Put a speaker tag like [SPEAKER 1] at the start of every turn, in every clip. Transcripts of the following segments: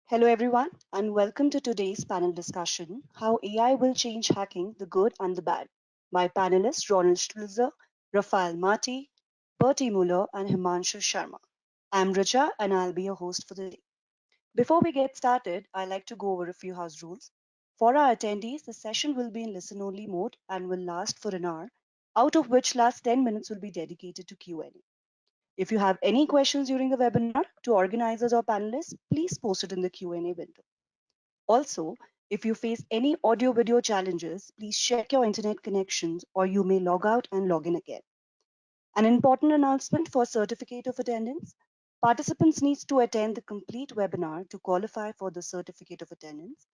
[SPEAKER 1] Hello, everyone, and welcome to today's panel discussion How AI Will Change Hacking the Good and the Bad. My panelists Ronald Stulzer, Rafael Marti, Bertie Muller, and Himanshu Sharma. I'm Richa, and I'll be your host for the day. Before we get started, I'd like to go over a few house rules. For our attendees, the session will be in listen only mode and will last for an hour, out of which last 10 minutes will be dedicated to Q&A. If you have any questions during the webinar to organizers or panelists, please post it in the Q&A window. Also, if you face any audio video challenges, please check your internet connections or you may log out and log in again. An important announcement for certificate of attendance. Participants need to attend the complete webinar to qualify for the certificate of attendance.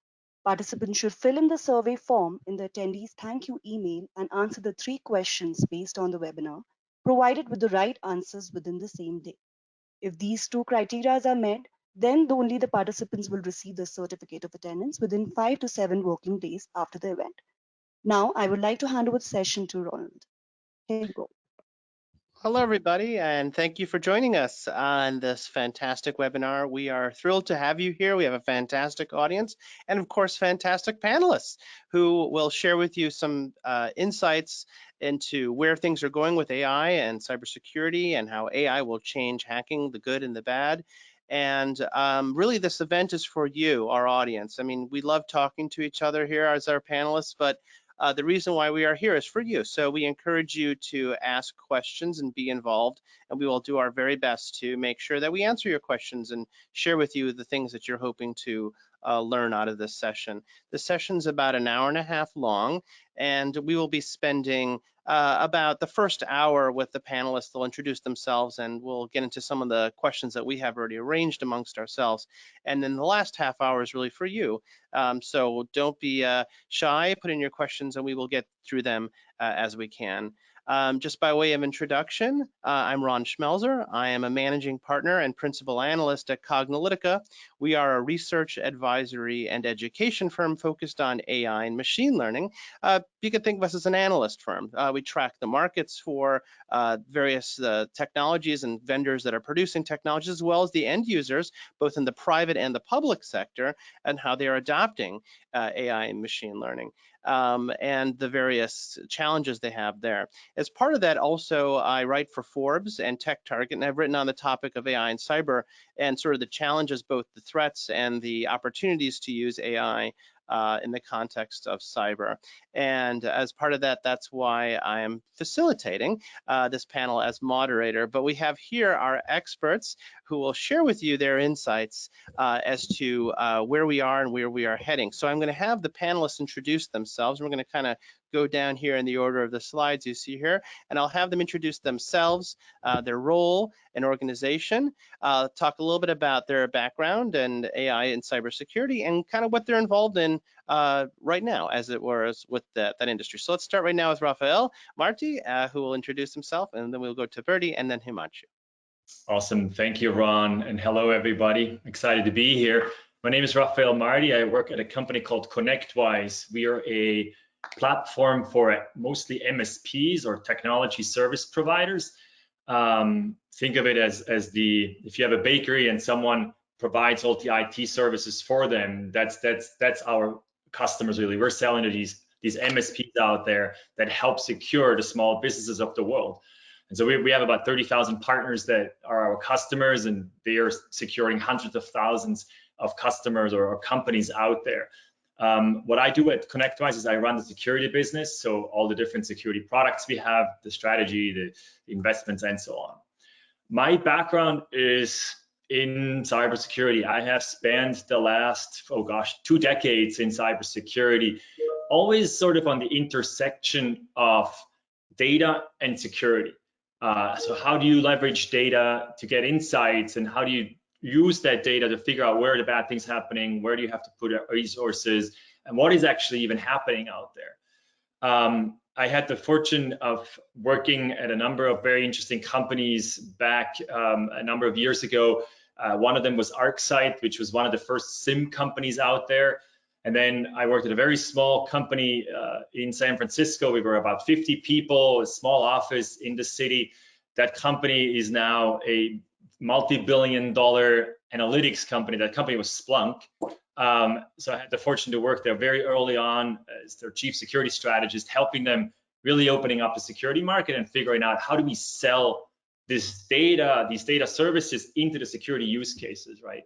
[SPEAKER 1] Participants should fill in the survey form in the attendees thank you email and answer the 3 questions based on the webinar, provided with the right answers within the same day. If these 2 criteria are met, then only the participants will receive the certificate of attendance within 5 to 7 working days after the event. Now, I would like to hand over the session to Ronald. Here you go.
[SPEAKER 2] Hello, everybody, and thank you for joining us on this fantastic webinar. We are thrilled to have you here. We have a fantastic audience and, of course, fantastic panelists who will share with you some insights into where things are going with AI and cybersecurity and how AI will change hacking, the good and the bad. And really, this event is for you, our audience. I mean, we love talking to each other here as our panelists, but the reason why we are here is for you. So we encourage you to ask questions and be involved, and we will do our very best to make sure that we answer your questions and share with you the things that you're hoping to learn out of this session. The session's about an hour and a half long, and we will be spending about the first hour with the panelists. They'll introduce themselves and we'll get into some of the questions that we have already arranged amongst ourselves. And then the last half hour is really for you. So don't be shy, put in your questions and we will get through them as we can. Just by way of introduction, I'm Ron Schmelzer. I am a managing partner and principal analyst at Cognilytica. We are a research, advisory, and education firm focused on AI and machine learning. You can think of us as an analyst firm. We track the markets for various technologies and vendors that are producing technologies, as well as the end users, both in the private and the public sector, and how they are adopting AI and machine learning. And the various challenges they have there. As part of that, also, I write for Forbes and Tech Target, and I've written on the topic of AI and cyber and sort of the challenges, both the threats and the opportunities to use AI in the context of cyber. And as part of that, that's why I am facilitating this panel as moderator. But we have here our experts who will share with you their insights as to where we are and where we are heading. So I'm going to have the panelists introduce themselves. We're going to kind of go down here in the order of the slides you see here, and I'll have them introduce themselves, their role and organization, talk a little bit about their background and AI and cybersecurity, and kind of what they're involved in right now, as it were, with that industry. So let's start right now with Rafael Marti, who will introduce himself, and then we'll go to Bertie and then Himanshu.
[SPEAKER 3] Awesome. Thank you, Ron, and hello, everybody. Excited to be here. My name is Rafael Marti. I work at a company called ConnectWise. We are a platform for mostly MSPs or technology service providers. Think of it as if you have a bakery and someone provides all the IT services for them, that's our customers really. We're selling to these MSPs out there that help secure the small businesses of the world. And so we have about 30,000 partners that are our customers, and they are securing hundreds of thousands of customers or companies out there. What I do at ConnectWise is I run the security business, so all the different security products we have, the strategy, the investments, and so on. My background is in cybersecurity. I have spent the last, 2 decades in cybersecurity, always sort of on the intersection of data and security. So how do you leverage data to get insights, and how do you use that data to figure out where the bad things happening, where do you have to put resources, and what is actually even happening out there. I had the fortune of working at a number of very interesting companies back a number of years ago. One of them was ArcSight, which was one of the first SIM companies out there. And then I worked at a very small company in San Francisco. We were about 50 people, a small office in the city. That company is now a multi-billion-dollar analytics company. That company was Splunk. So I had the fortune to work there very early on as their chief security strategist, helping them really opening up the security market and figuring out how do we sell these data services into the security use cases, right?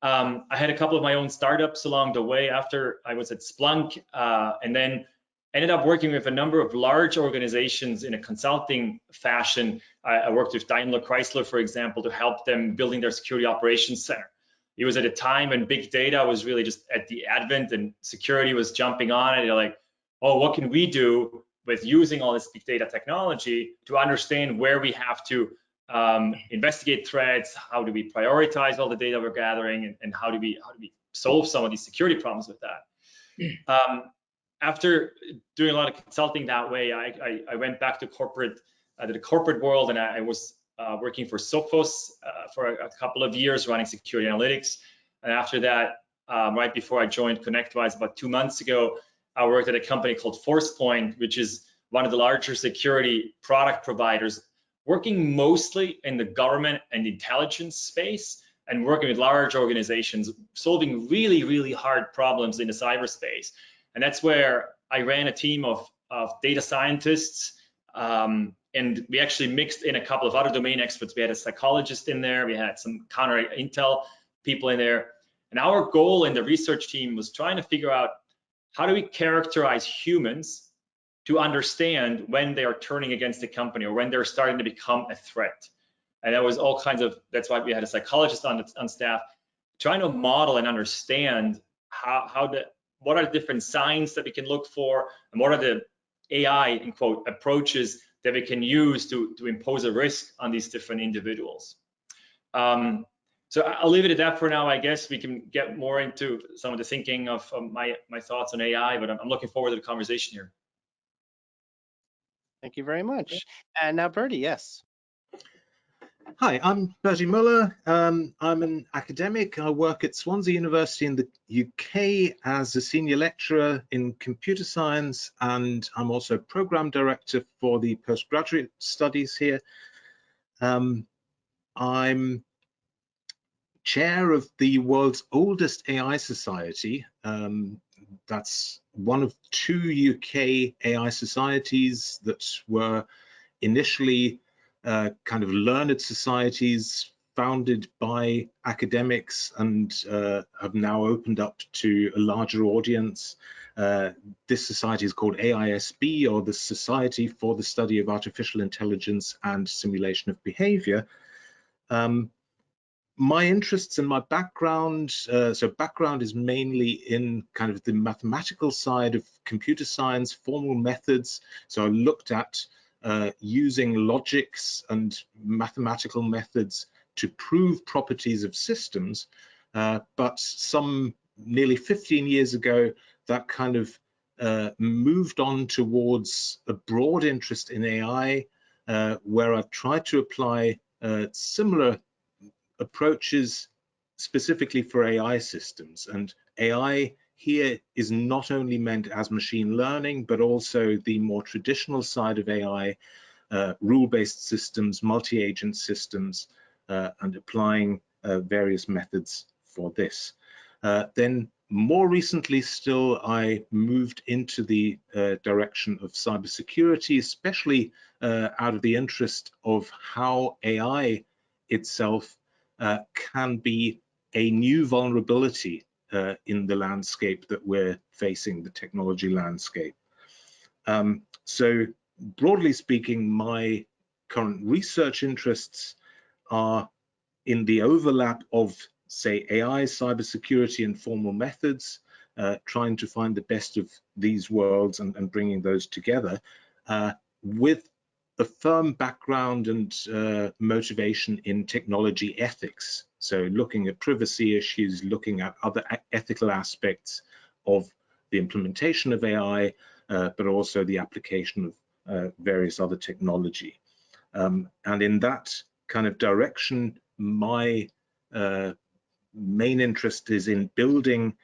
[SPEAKER 3] I had a couple of my own startups along the way after I was at Splunk, and then ended up working with a number of large organizations in a consulting fashion. I worked with Daimler Chrysler, for example, to help them building their security operations center. It was at a time when big data was really just at the advent and security was jumping on it. They're like, oh, what can we do with using all this big data technology to understand where we have to investigate threats, how do we prioritize all the data we're gathering, and how do we solve some of these security problems with that. After doing a lot of consulting that way, I went back to the corporate world, and I was working for Sophos for a couple of years running security analytics. And after that, right before I joined ConnectWise about 2 months ago, I worked at a company called ForcePoint, which is one of the larger security product providers, working mostly in the government and intelligence space and working with large organizations, solving really, really hard problems in the cyberspace. And that's where I ran a team of data scientists, and we actually mixed in a couple of other domain experts. We had a psychologist in there, we had some counter intel people in there. And our goal in the research team was trying to figure out how do we characterize humans to understand when they are turning against the company or when they're starting to become a threat. And that was all kinds of, that's why we had a psychologist on staff, trying to model and understand what are the different signs that we can look for, and what are the AI, in quote, approaches that we can use to impose a risk on these different individuals. So I'll leave it at that for now. I guess we can get more into some of the thinking of my thoughts on AI, but I'm looking forward to the conversation here.
[SPEAKER 2] Thank you very much. And now, Bertie, yes.
[SPEAKER 4] Hi, I'm Bertie Muller. I'm an academic. I work at Swansea University in the UK as a senior lecturer in computer science, and I'm also program director for the postgraduate studies here. I'm chair of the world's oldest AI society. That's one of 2 UK AI societies that were initially kind of learned societies founded by academics and have now opened up to a larger audience. This society is called AISB, or the Society for the Study of Artificial Intelligence and Simulation of Behavior. My interests and my background, so background is mainly in kind of the mathematical side of computer science, formal methods. So I looked at using logics and mathematical methods to prove properties of systems, but some nearly 15 years ago, that kind of moved on towards a broad interest in AI, where I've tried to apply similar approaches specifically for AI systems. And AI here is not only meant as machine learning, but also the more traditional side of AI, rule-based systems, multi-agent systems, and applying various methods for this. Then more recently still, I moved into the direction of cybersecurity, especially out of the interest of how AI itself can be a new vulnerability in the landscape that we're facing, the technology landscape. So broadly speaking, my current research interests are in the overlap of, say, AI, cybersecurity, and formal methods, trying to find the best of these worlds and bringing those together with a firm background and motivation in technology ethics. So looking at privacy issues, looking at other ethical aspects of the implementation of AI, but also the application of various other technology. And in that kind of direction, my main interest is in building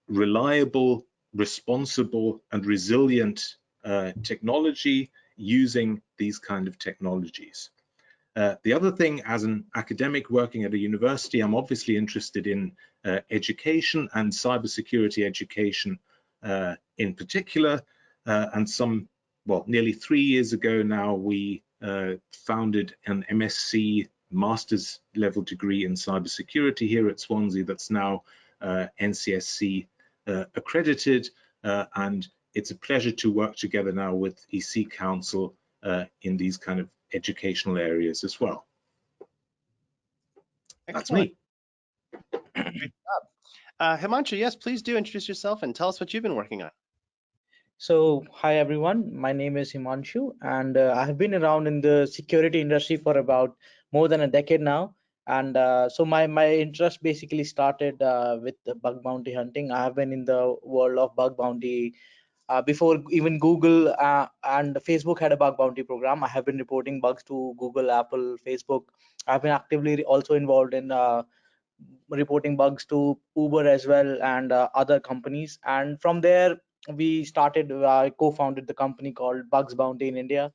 [SPEAKER 4] reliable, responsible, and resilient technology using these kind of technologies. The other thing, as an academic working at a university, I'm obviously interested in education and cybersecurity education in particular. And nearly 3 years ago now, we founded an MSc master's level degree in cybersecurity here at Swansea that's now NCSC accredited, and it's a pleasure to work together now with EC Council in these kind of educational areas as well. That's
[SPEAKER 2] Excellent.
[SPEAKER 4] me.
[SPEAKER 2] Great job. Himanshu, yes, please do introduce yourself and tell us what you've been working on.
[SPEAKER 5] So, hi everyone, my name is Himanshu, and I have been around in the security industry for about more than a decade now. And so my interest basically started with the bug bounty hunting. I have been in the world of bug bounty before even Google and Facebook had a bug bounty program. I have been reporting bugs to Google, Apple, Facebook. I've been actively also involved in reporting bugs to Uber as well and other companies. And from there, we started, I co-founded the company called Bugs Bounty in India.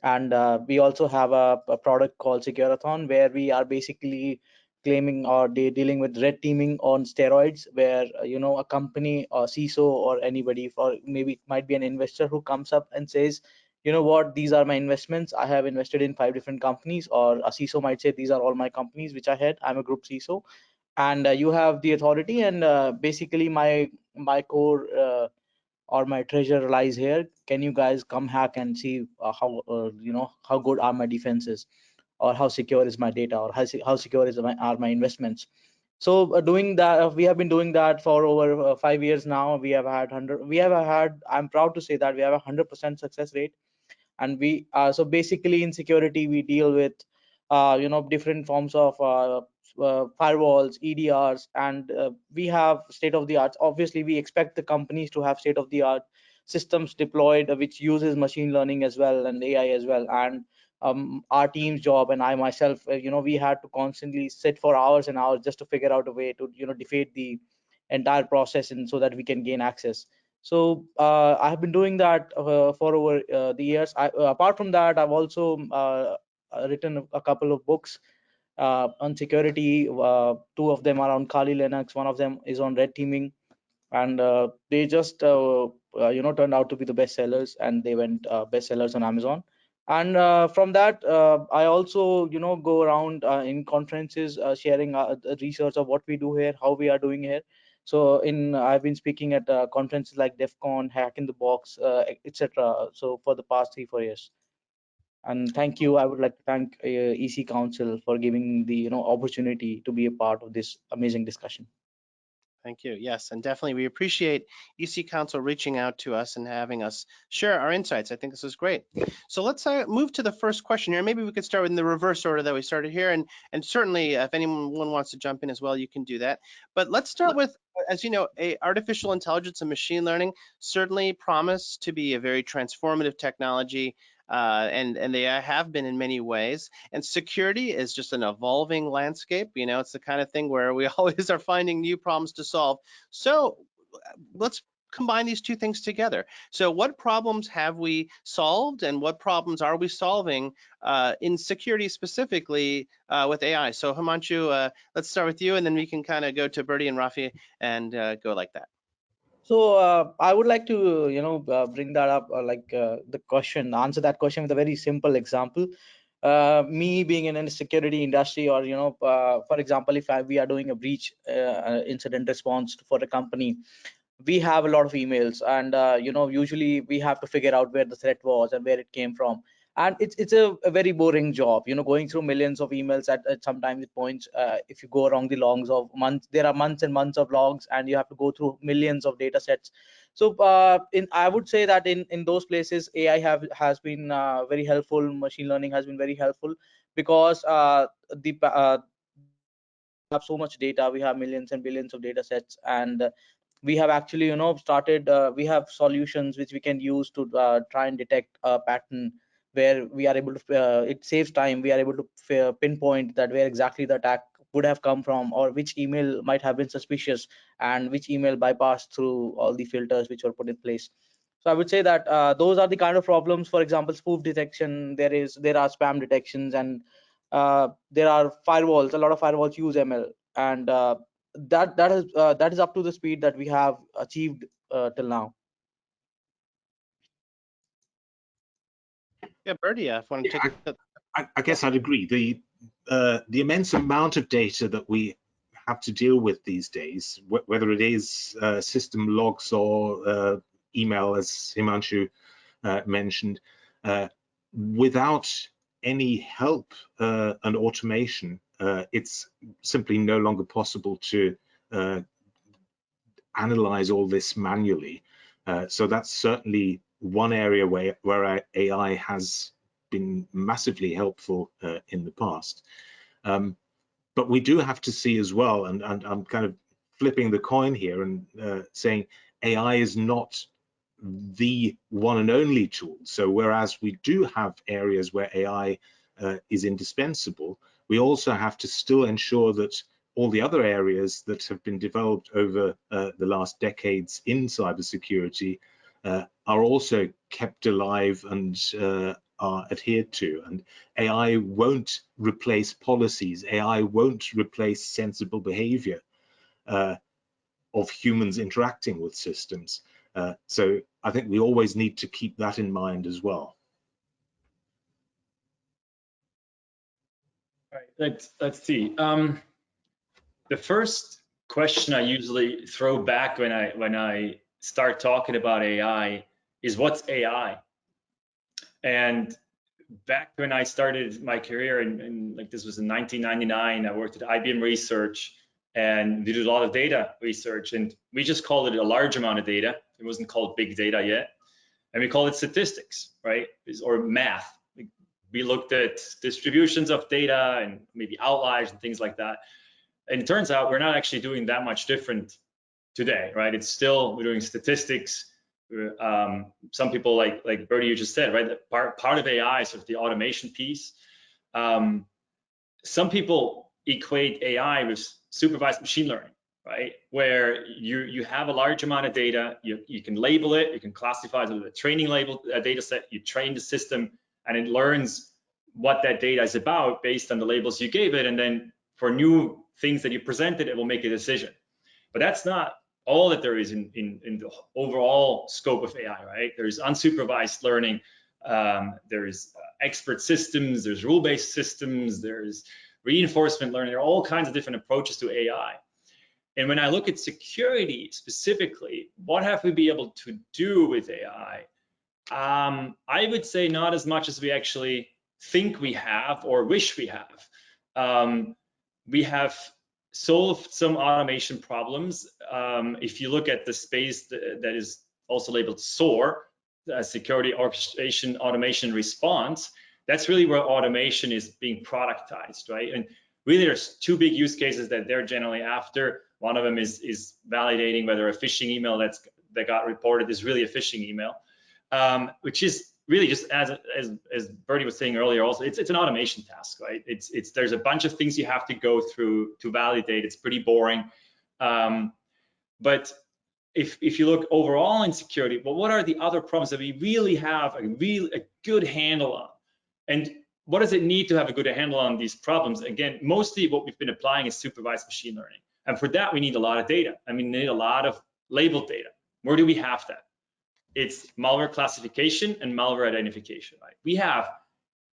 [SPEAKER 5] And we also have a product called Securathon, where we are basically claiming or dealing with red teaming on steroids, where a company or CISO or anybody, or maybe it might be an investor who comes up and says, you know what, these are my investments, I have invested in 5 different companies. Or a CISO might say, these are all my companies which I had, I'm a group CISO, and you have the authority, and basically my core or my treasure lies here. Can you guys come hack and see how how good are my defenses, or how secure is my data, or how secure are my investments? So doing that, we have been doing that for over 5 years now. We have had 100, we have had, I'm proud to say that we have a 100% success rate. And we so basically in security we deal with different forms of firewalls, EDRs, and we have state of the art. Obviously we expect the companies to have state of the art systems deployed, which uses machine learning as well and AI as well. And our team's job, and I myself, we had to constantly sit for hours and hours just to figure out a way to defeat the entire process, and so that we can gain access. So I have been doing that for over the years. Apart from that, I've also written a couple of books on security. 2 of them are on Kali Linux. One of them is on red teaming, and they just turned out to be the best sellers, and they went best sellers on Amazon. And from that, I also go around in conferences, sharing the research of what we do here, how we are doing here. So I've been speaking at conferences like DEF CON, Hack in the Box, etc. So for the past 3-4 years. And thank you. I would like to thank EC Council for giving the opportunity to be a part of this amazing discussion.
[SPEAKER 2] Thank you. Yes, and definitely we appreciate EC Council reaching out to us and having us share our insights. I think this is great. So let's move to the first question here. Maybe we could start in the reverse order that we started here, and certainly if anyone wants to jump in as well, you can do that. But let's start with, as you know, artificial intelligence and machine learning certainly promise to be a very transformative technology. And they have been in many ways. And security is just an evolving landscape. It's the kind of thing where we always are finding new problems to solve. So let's combine these two things together. So what problems have we solved, and what problems are we solving in security specifically with AI? So Himanshu, let's start with you, and then we can kind of go to Bertie and Rafi and go like that.
[SPEAKER 5] So I would like to, bring that up, answer that question with a very simple example. Me being in a security industry, or for example, if we are doing a breach incident response for a company, we have a lot of emails, and usually we have to figure out where the threat was and where it came from. And it's a very boring job, going through millions of emails at sometimes at points. If you go along the logs of months, there are months and months of logs, and you have to go through millions of data sets. So I would say that in those places, AI has been very helpful. Machine learning has been very helpful, because we have so much data, we have millions and billions of data sets. And we have actually started, we have solutions which we can use to try and detect a pattern, where we are able to it saves time. We are able to pinpoint that where exactly the attack would have come from, or which email might have been suspicious, and which email bypassed through all the filters which were put in place. So I would say that those are the kind of problems. For example, spoof detection, there are spam detections, and there are firewalls. A lot of firewalls use ML, and that is up to the speed that we have achieved till now.
[SPEAKER 2] Yeah, Bertie, if you want to take it.
[SPEAKER 4] I guess I'd agree. The immense amount of data that we have to deal with these days, whether it is system logs or email, as Himanshu mentioned, without any help and automation, it's simply no longer possible to analyze all this manually. So that's certainly one area where AI has been massively helpful in the past. But we do have to see as well, and I'm kind of flipping the coin here and saying AI is not the one and only tool. So whereas we do have areas where AI is indispensable, we also have to still ensure that all the other areas that have been developed over the last decades in cybersecurity are also kept alive and are adhered to. And AI won't replace policies. AI won't replace sensible behavior of humans interacting with systems. So I think we always need to keep that in mind as well.
[SPEAKER 3] All right, let's see. The first question I usually throw back when I start talking about AI is, what's AI? And back when I started my career, and like this was in 1999, I worked at IBM Research, and we did a lot of data research, and we just called it a large amount of data. It wasn't called big data yet, and we called it statistics, right? Or math. We looked at distributions of data and maybe outliers and things like that. And it turns out we're not actually doing that much different today, right? It's still, we're doing statistics. Some people like Bertie, you just said, right? Part of AI is sort of the automation piece. Some people equate AI with supervised machine learning, right? Where you have a large amount of data, you can label it, you can classify it with a training label data set, you train the system, and it learns what that data is about based on the labels you gave it, and then for new things that you presented, it will make a decision. But that's not all that there is in the overall scope of AI, right? There's unsupervised learning, there's expert systems, there's rule-based systems, there's reinforcement learning. There are all kinds of different approaches to AI. And when I look at security specifically, what have we been able to do with AI? I would say not as much as we actually think we have or wish we have. We have solved some automation problems. If you look at the space that is also labeled SOAR, Security Orchestration Automation Response, that's really where automation is being productized, right? And really there's two big use cases that they're generally after. One of them is validating whether a phishing email that got reported is really a phishing email, which is really just as Bertie was saying earlier, also it's an automation task, right? There's a bunch of things you have to go through to validate. It's pretty boring. But if you look overall in security, well, what are the other problems that we really have a good handle on? And what does it need to have a good handle on these problems? Again, mostly what we've been applying is supervised machine learning. And for that, we need a lot of data. I mean, we need a lot of labeled data. Where do we have that? It's malware classification and malware identification, right? We have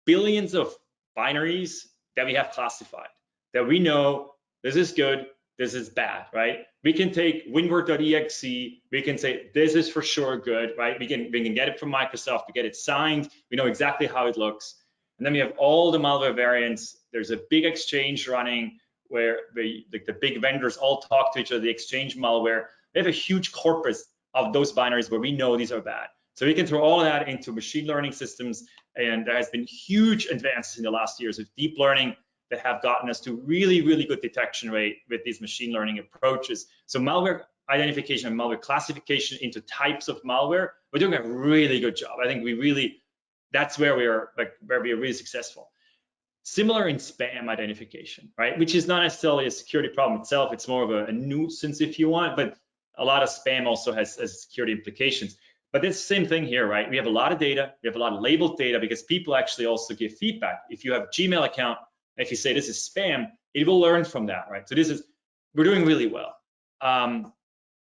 [SPEAKER 3] billions of binaries that we have classified, that we know this is good, this is bad, right? We can take winword.exe, we can say this is for sure good, right? We can get it from Microsoft, we get it signed, we know exactly how it looks. And then we have all the malware variants. There's a big exchange running where the big vendors all talk to each other, the exchange malware. They have a huge corpus of those binaries where we know these are bad. So we can throw all of that into machine learning systems, and there has been huge advances in the last years of deep learning that have gotten us to really, really good detection rate with these machine learning approaches. So malware identification and malware classification into types of malware, we're doing a really good job. I think that's where we are really successful. Similar in spam identification, right? Which is not necessarily a security problem itself. It's more of a nuisance if you want, but a lot of spam also has security implications. But it's the same thing here, right? We have a lot of data, we have a lot of labeled data because people actually also give feedback. If you have a Gmail account If you say this is spam, it will learn from that, right? So we're doing really well.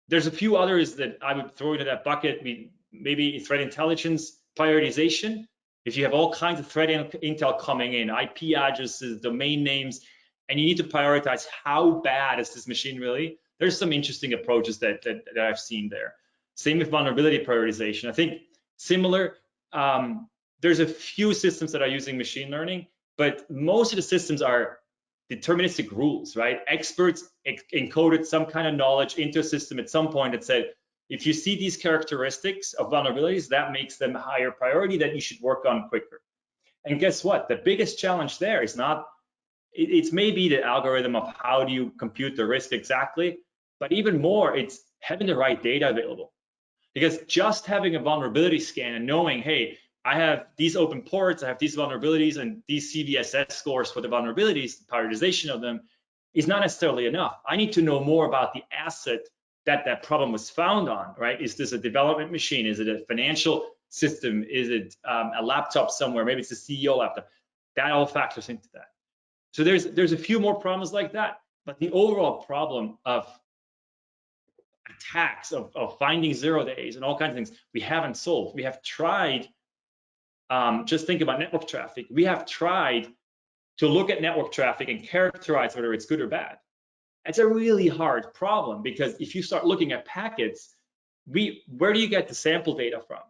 [SPEAKER 3] There's a few others that I would throw into that bucket. Maybe threat intelligence prioritization. If you have all kinds of threat intel coming in, IP addresses, domain names, and you need to prioritize how bad is this machine really, there's some interesting approaches that I've seen there. Same with vulnerability prioritization. I think similar, there's a few systems that are using machine learning, but most of the systems are deterministic rules, right? Experts encoded some kind of knowledge into a system at some point that said, if you see these characteristics of vulnerabilities, that makes them a higher priority that you should work on quicker. And guess what? The biggest challenge there is not, it's maybe the algorithm of how do you compute the risk exactly, but even more, it's having the right data available. Because just having a vulnerability scan and knowing, hey, I have these open ports, I have these vulnerabilities and these CVSS scores for the vulnerabilities, the prioritization of them is not necessarily enough. I need to know more about the asset that problem was found on, right? Is this a development machine? Is it a financial system? Is it a laptop somewhere? Maybe it's a CEO laptop. That all factors into that. So there's a few more problems like that, but the overall problem of attacks, of finding 0 days and all kinds of things, we haven't solved. We have tried, just think about network traffic. We have tried to look at network traffic and characterize whether it's good or bad. It's a really hard problem because if you start looking at packets, where do you get the sample data from?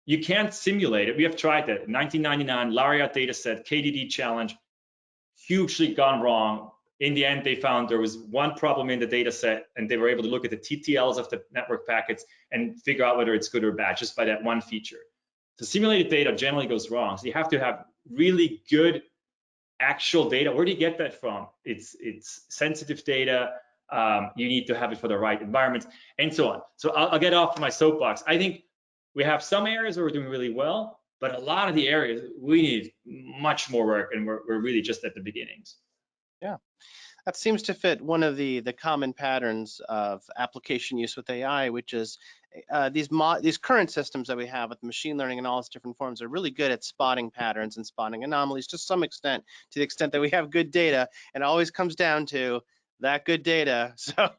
[SPEAKER 3] You can't simulate it. We have tried that. 1999 Lariat data set, KDD challenge, hugely gone wrong. In the end, they found there was one problem in the data set, and they were able to look at the TTLs of the network packets and figure out whether it's good or bad just by that one feature. The simulated data generally goes wrong. So you have to have really good actual data. Where do you get that from? It's sensitive data. You need to have it for the right environments and so on. So I'll get off my soapbox. I think we have some areas where we're doing really well, but a lot of the areas we need much more work, and we're really just at the beginnings.
[SPEAKER 2] Yeah, that seems to fit one of the common patterns of application use with AI, which is these current systems that we have with machine learning and all its different forms are really good at spotting patterns and spotting anomalies to some extent, to the extent that we have good data, and it always comes down to that good data. So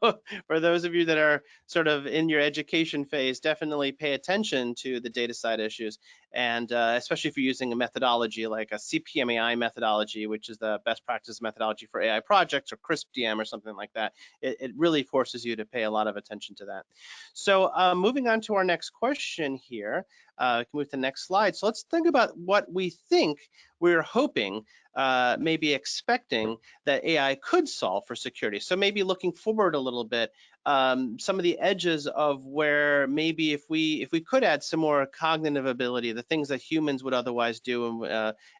[SPEAKER 2] for those of you that are sort of in your education phase, definitely pay attention to the data side issues, and especially if you're using a methodology like a CPMAI methodology, which is the best practice methodology for AI projects, or CRISP-DM or something like that. It really forces you to pay a lot of attention to that. So moving on to our next question here, can move to the next slide. So let's think about what we think we're hoping, maybe expecting that AI could solve for security. So maybe looking forward a little bit, some of the edges of where maybe if we could add some more cognitive ability, the things that humans would otherwise do,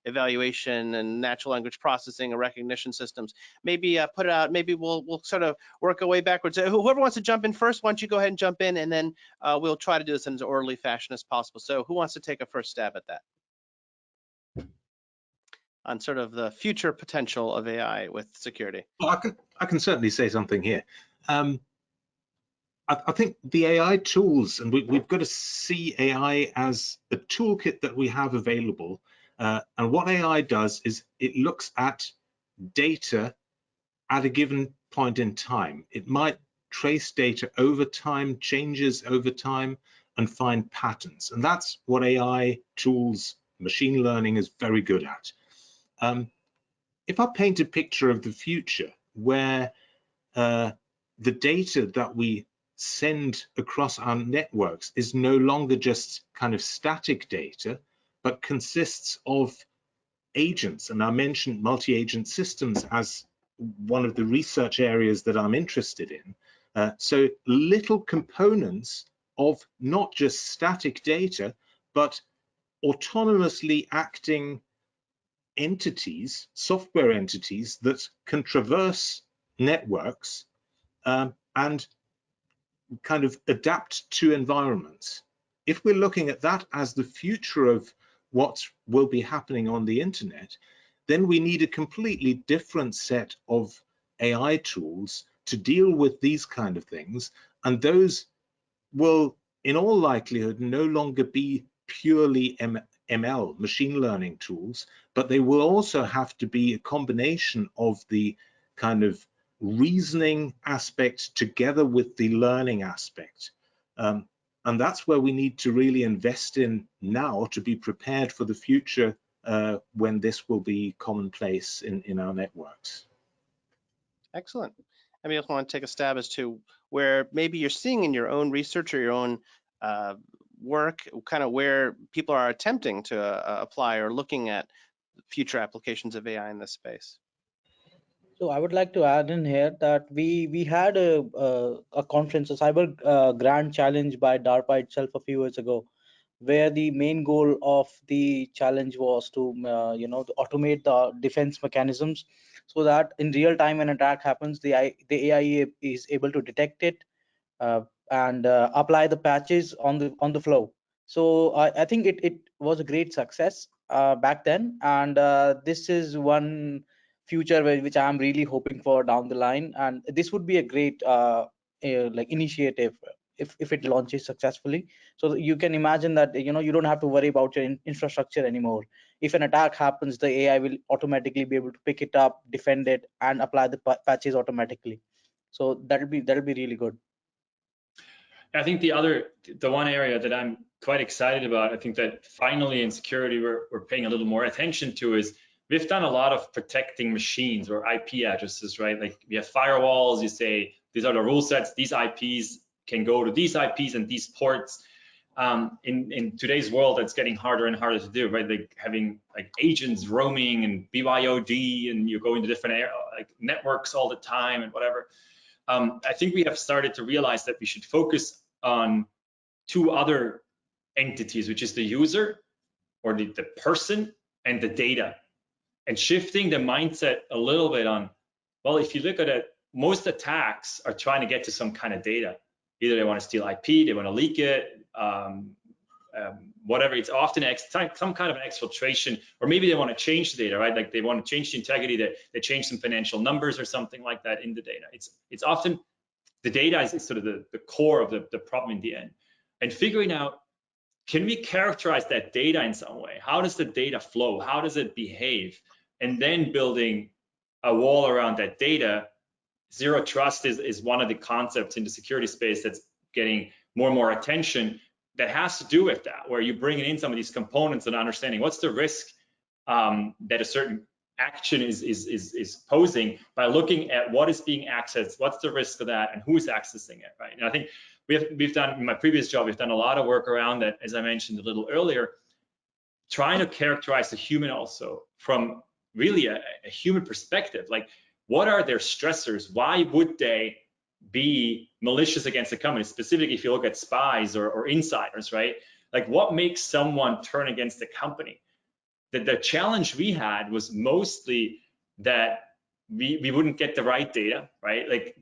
[SPEAKER 2] evaluation and natural language processing or recognition systems, maybe put it out. Maybe we'll sort of work our way backwards. Whoever wants to jump in first, why don't you go ahead and jump in, and then we'll try to do this in as orderly fashion as possible. So who wants to take a first stab at that, on sort of the future potential of AI with security?
[SPEAKER 4] Well, I can certainly say something here. I think the AI tools, and we've got to see AI as a toolkit that we have available. And what AI does is it looks at data at a given point in time. It might trace data over time, changes over time, and find patterns. And that's what AI tools, machine learning, is very good at. If I paint a picture of the future where the data that we send across our networks is no longer just kind of static data, but consists of agents, and I mentioned multi-agent systems as one of the research areas that I'm interested in. So little components of not just static data, but autonomously acting entities, software entities that can traverse networks and kind of adapt to environments. If we're looking at that as the future of what will be happening on the internet, then we need a completely different set of AI tools to deal with these kind of things, and those will in all likelihood no longer be purely ML, machine learning tools, but they will also have to be a combination of the kind of reasoning aspect together with the learning aspect. And that's where we need to really invest in now to be prepared for the future when this will be commonplace in our networks.
[SPEAKER 2] Excellent. I mean, I just want to take a stab as to where maybe you're seeing in your own research or your own work, kind of where people are attempting to apply or looking at future applications of AI in this space.
[SPEAKER 5] So I would like to add in here that we had a conference, a cyber grand challenge by DARPA itself a few years ago, where the main goal of the challenge was to to automate the defense mechanisms, so that in real time when an attack happens, the AI is able to detect it uh, and apply the patches on the flow. So I think it was a great success back then, and this is one future which I'm really hoping for down the line, and this would be a great like initiative if it launches successfully. So you can imagine that you don't have to worry about your infrastructure anymore. If an attack happens, the AI will automatically be able to pick it up, defend it, and apply the patches automatically. So that'll be really good.
[SPEAKER 3] I think the one area that I'm quite excited about, I think that finally in security we're paying a little more attention to, is we've done a lot of protecting machines or IP addresses, right? Like we have firewalls, you say these are the rule sets, these IPs can go to these IPs and these ports. In today's world, it's getting harder and harder to do, right? Like having like agents roaming and BYOD, and you're going to different like networks all the time and whatever. I think we have started to realize that we should focus on two other entities, which is the user or the person and the data, and shifting the mindset a little bit on, well, if you look at it, most attacks are trying to get to some kind of data. Either they want to steal IP, they want to leak it, whatever. It's often some kind of an exfiltration, or maybe they want to change the data, right? Like they want to change the integrity, that they change some financial numbers or something like that in the data. It's often the data is sort of the core of the problem in the end. And figuring out, can we characterize that data in some way? How does the data flow? How does it behave? And then building a wall around that data. Zero trust is one of the concepts in the security space that's getting more and more attention, that has to do with that, where you bring in some of these components and understanding what's the risk that a certain action is posing, by looking at what is being accessed, what's the risk of that, and who's accessing it, right? And I think we've done, in my previous job, we've done a lot of work around that, as I mentioned a little earlier, trying to characterize the human also from really a human perspective. Like, what are their stressors? Why would they be malicious against the company? Specifically, if you look at spies or insiders, right? Like, what makes someone turn against the company? The challenge we had was mostly that we wouldn't get the right data, right? Like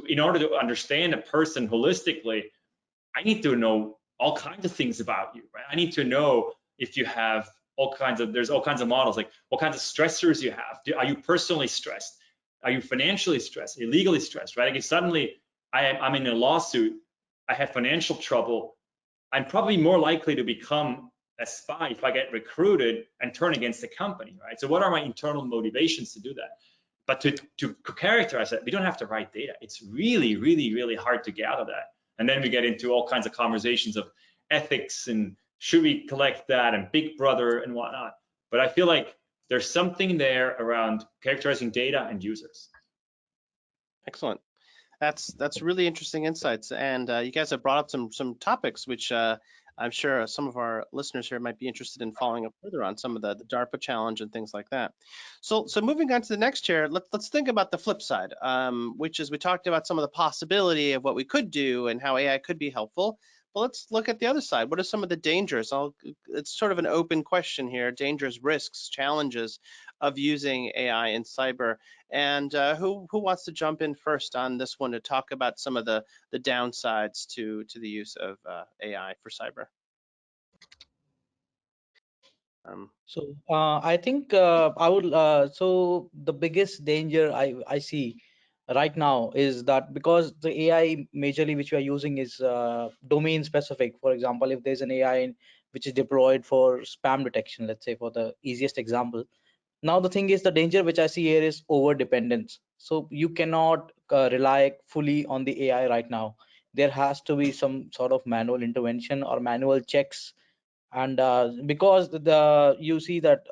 [SPEAKER 3] in order to understand a person holistically, I need to know all kinds of things about you, right? I need to know if you have there's all kinds of models, like what kinds of stressors you have. Are you personally stressed? Are you financially stressed? Are you legally stressed, right? Like if suddenly I'm in a lawsuit, I have financial trouble, I'm probably more likely to become a spy if I get recruited and turn against the company, right? So what are my internal motivations to do that? But to characterize that, we don't have to write data. It's really, really, really hard to gather that. And then we get into all kinds of conversations of ethics and should we collect that and Big Brother and whatnot. But I feel like there's something there around characterizing data and users.
[SPEAKER 2] Excellent. That's really interesting insights, and you guys have brought up some topics which I'm sure some of our listeners here might be interested in following up further on, some of the DARPA challenge and things like that. So moving on to the next chair, let's think about the flip side, which is we talked about some of the possibility of what we could do and how AI could be helpful. But let's look at the other side. What are some of the dangers? It's sort of an open question here: dangers, risks, challenges of using AI in cyber. And who wants to jump in first on this one to talk about some of the downsides to the use of AI for cyber?
[SPEAKER 5] So I think I would. So the biggest danger I see right now is that because the AI majorly which we are using is domain specific. For example, if there's an AI which is deployed for spam detection, let's say, for the easiest example. Now the thing is, the danger which I see here is over dependence. So you cannot rely fully on the AI right now. There has to be some sort of manual intervention or manual checks. And because you see that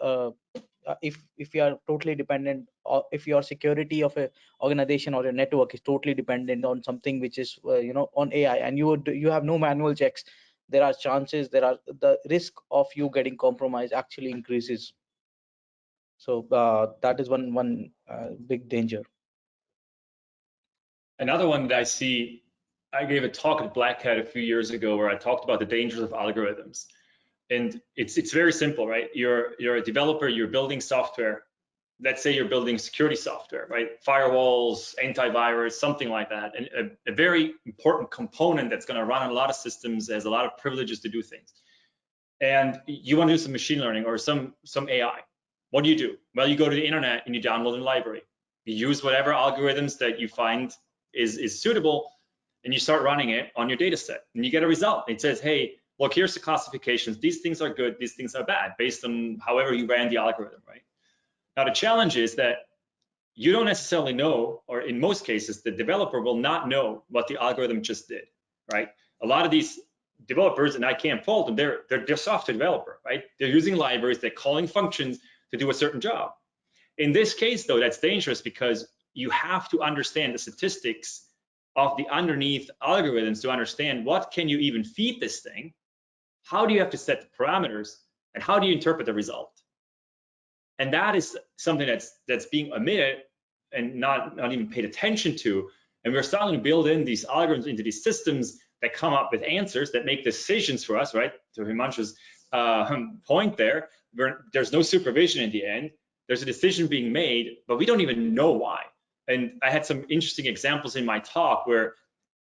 [SPEAKER 5] if you are totally dependent, or if your security of a organization or your network is totally dependent on something which is on AI, and you have no manual checks, the risk of you getting compromised actually increases. So that is one big danger.
[SPEAKER 3] Another one that I see, I gave a talk at Black Hat a few years ago where I talked about the dangers of algorithms. And it's very simple, right? You're a developer, you're building software. Let's say you're building security software, right? Firewalls, antivirus, something like that. And a very important component that's going to run on a lot of systems, has a lot of privileges to do things. And you want to do some machine learning or some AI. What do? Well, you go to the internet and you download a library. You use whatever algorithms that you find is suitable, and you start running it on your data set, and you get a result. It says, hey, look, here's the classifications. These things are good, these things are bad, based on however you ran the algorithm, right? Now, the challenge is that you don't necessarily know, or in most cases, the developer will not know what the algorithm just did, right? A lot of these developers, and I can't fault them, they're software developer, right? They're using libraries, they're calling functions to do a certain job. In this case, though, that's dangerous because you have to understand the statistics of the underneath algorithms to understand what can you even feed this thing, how do you have to set the parameters, and how do you interpret the result. And that is something that's being omitted and not even paid attention to. And we're starting to build in these algorithms into these systems that come up with answers that make decisions for us, right? To Himanshu's point there, there's no supervision in the end. There's a decision being made, but we don't even know why. And I had some interesting examples in my talk where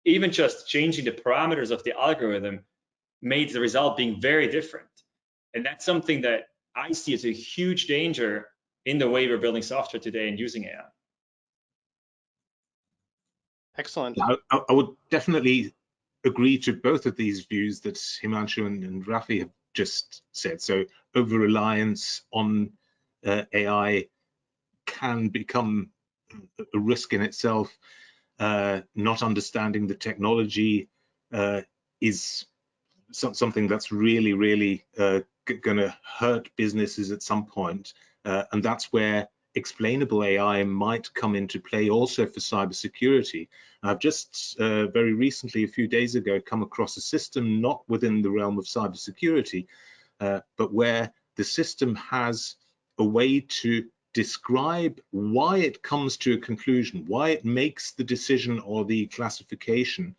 [SPEAKER 3] even just changing the parameters of the algorithm made the result being very different. And that's something that I see as a huge danger in the way we're building software today and using AI.
[SPEAKER 2] Excellent.
[SPEAKER 4] I would definitely agree to both of these views that Himanshu and Rafi have just said. So over-reliance on AI can become a risk in itself. Not understanding the technology is something that's really going to hurt businesses at some point, and that's where explainable AI might come into play also for cybersecurity. I've just very recently, a few days ago, come across a system not within the realm of cybersecurity, but where the system has a way to describe why it comes to a conclusion, why it makes the decision or the classification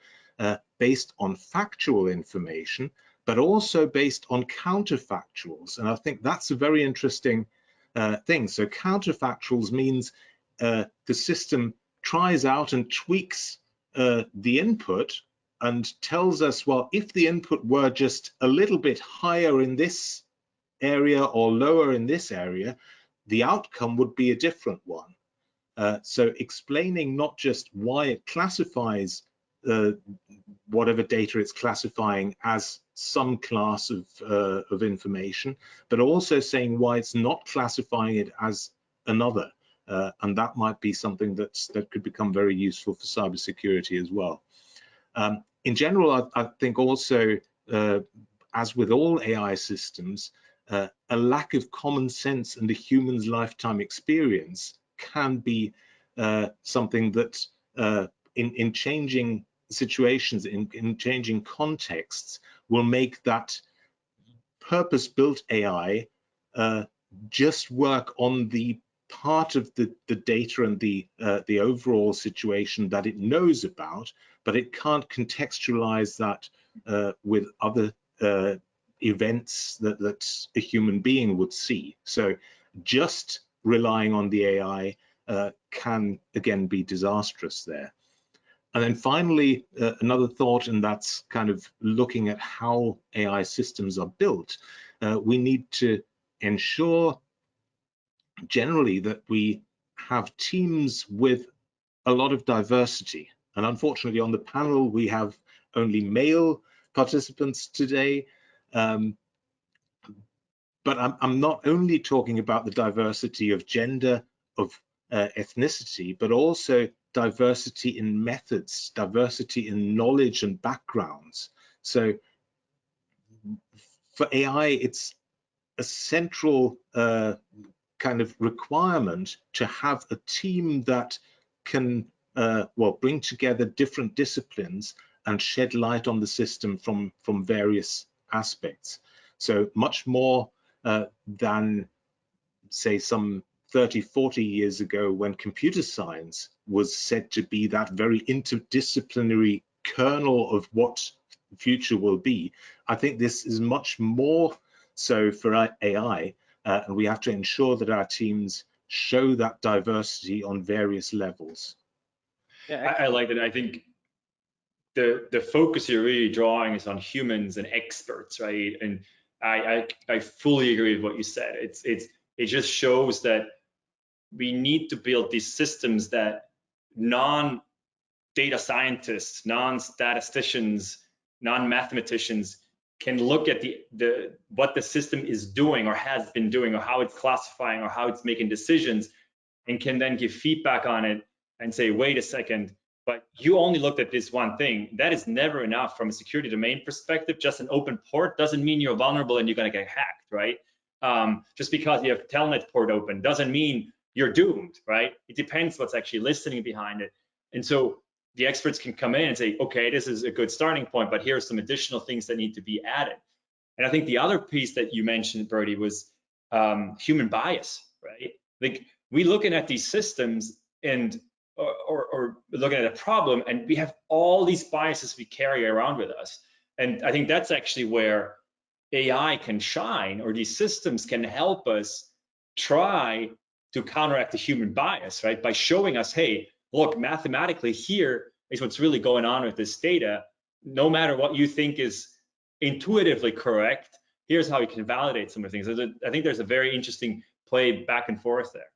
[SPEAKER 4] based on factual information, but also based on counterfactuals. And I think that's a very interesting thing. So counterfactuals means the system tries out and tweaks the input and tells us, well, if the input were just a little bit higher in this area or lower in this area, the outcome would be a different one. So explaining not just why it classifies whatever data it's classifying as some class of information, but also saying why it's not classifying it as another. And that might be something that could become very useful for cybersecurity as well. In general, I think also, as with all AI systems, a lack of common sense and a human's lifetime experience can be something that in changing situations, in changing contexts, will make that purpose-built AI just work on the part of the data and the overall situation that it knows about, but it can't contextualize that with other events that a human being would see. So just relying on the AI can again be disastrous there. And then finally, another thought, and that's kind of looking at how AI systems are built. We need to ensure generally that we have teams with a lot of diversity. And unfortunately, on the panel, we have only male participants today. but I'm not only talking about the diversity of gender, of ethnicity, but also diversity in methods, diversity in knowledge and backgrounds. So for AI, it's a central kind of requirement to have a team that can well, bring together different disciplines and shed light on the system from various aspects. So much more than, say, some 30, 40 years ago, when computer science was said to be that very interdisciplinary kernel of what the future will be. I think this is much more so for AI, and we have to ensure that our teams show that diversity on various levels.
[SPEAKER 2] Yeah,
[SPEAKER 3] I like it. I think the focus you're really drawing is on humans and experts, right? And I fully agree with what you said. It just shows that we need to build these systems that non-data scientists, non-statisticians, non-mathematicians can look at what the system is doing or has been doing, or how it's classifying, or how it's making decisions, and can then give feedback on it and say, wait a second, but you only looked at this one thing. That is never enough from a security domain perspective. Just an open port doesn't mean you're vulnerable and you're going to get hacked, right? Just because you have telnet port open doesn't mean you're doomed, right? It depends what's actually listening behind it. And so the experts can come in and say, okay, this is a good starting point, but here are some additional things that need to be added. And I think the other piece that you mentioned, Bertie, was human bias, right? Like, we looking at these systems and or looking at a problem, and we have all these biases we carry around with us. And I think that's actually where AI can shine, or these systems can help us try to counteract the human bias, right? By showing us, hey, look, mathematically, here is what's really going on with this data. No matter what you think is intuitively correct, here's how you can validate some of the things. I think there's a very interesting play back and forth there.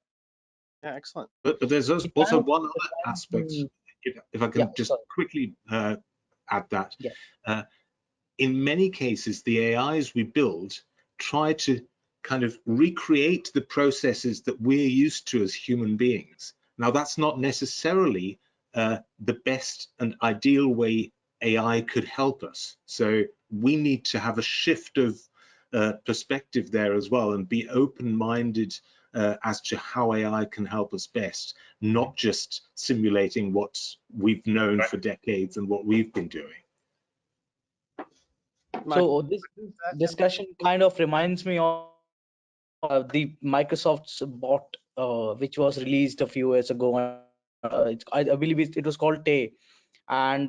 [SPEAKER 2] yeah, excellent.
[SPEAKER 4] But there's also one other aspect, if I can just quickly add that.
[SPEAKER 5] Yeah.
[SPEAKER 4] In many cases, the AIs we build try to kind of recreate the processes that we're used to as human beings. Now, that's not necessarily the best and ideal way AI could help us. So we need to have a shift of perspective there as well, and be open-minded as to how AI can help us best, not just simulating what we've known for decades and what we've been doing.
[SPEAKER 5] So this discussion kind of reminds me of the Microsoft's bot, which was released a few years ago. I believe it was called Tay, and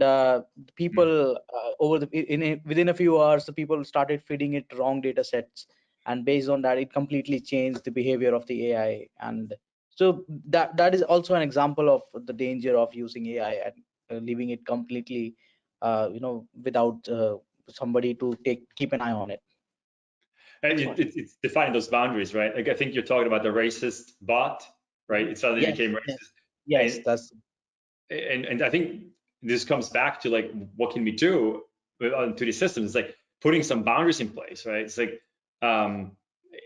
[SPEAKER 5] people within a few hours, the people started feeding it wrong data sets, and based on that, it completely changed the behavior of the AI. And so that is also an example of the danger of using AI and leaving it completely, without somebody to keep an eye on it.
[SPEAKER 3] It's defining those boundaries, right? Like, I think you're talking about the racist bot, right? It suddenly became racist.
[SPEAKER 5] Yes, that's.
[SPEAKER 3] And I think this comes back to, like, what can we do to these systems? It's like putting some boundaries in place, right? It's like,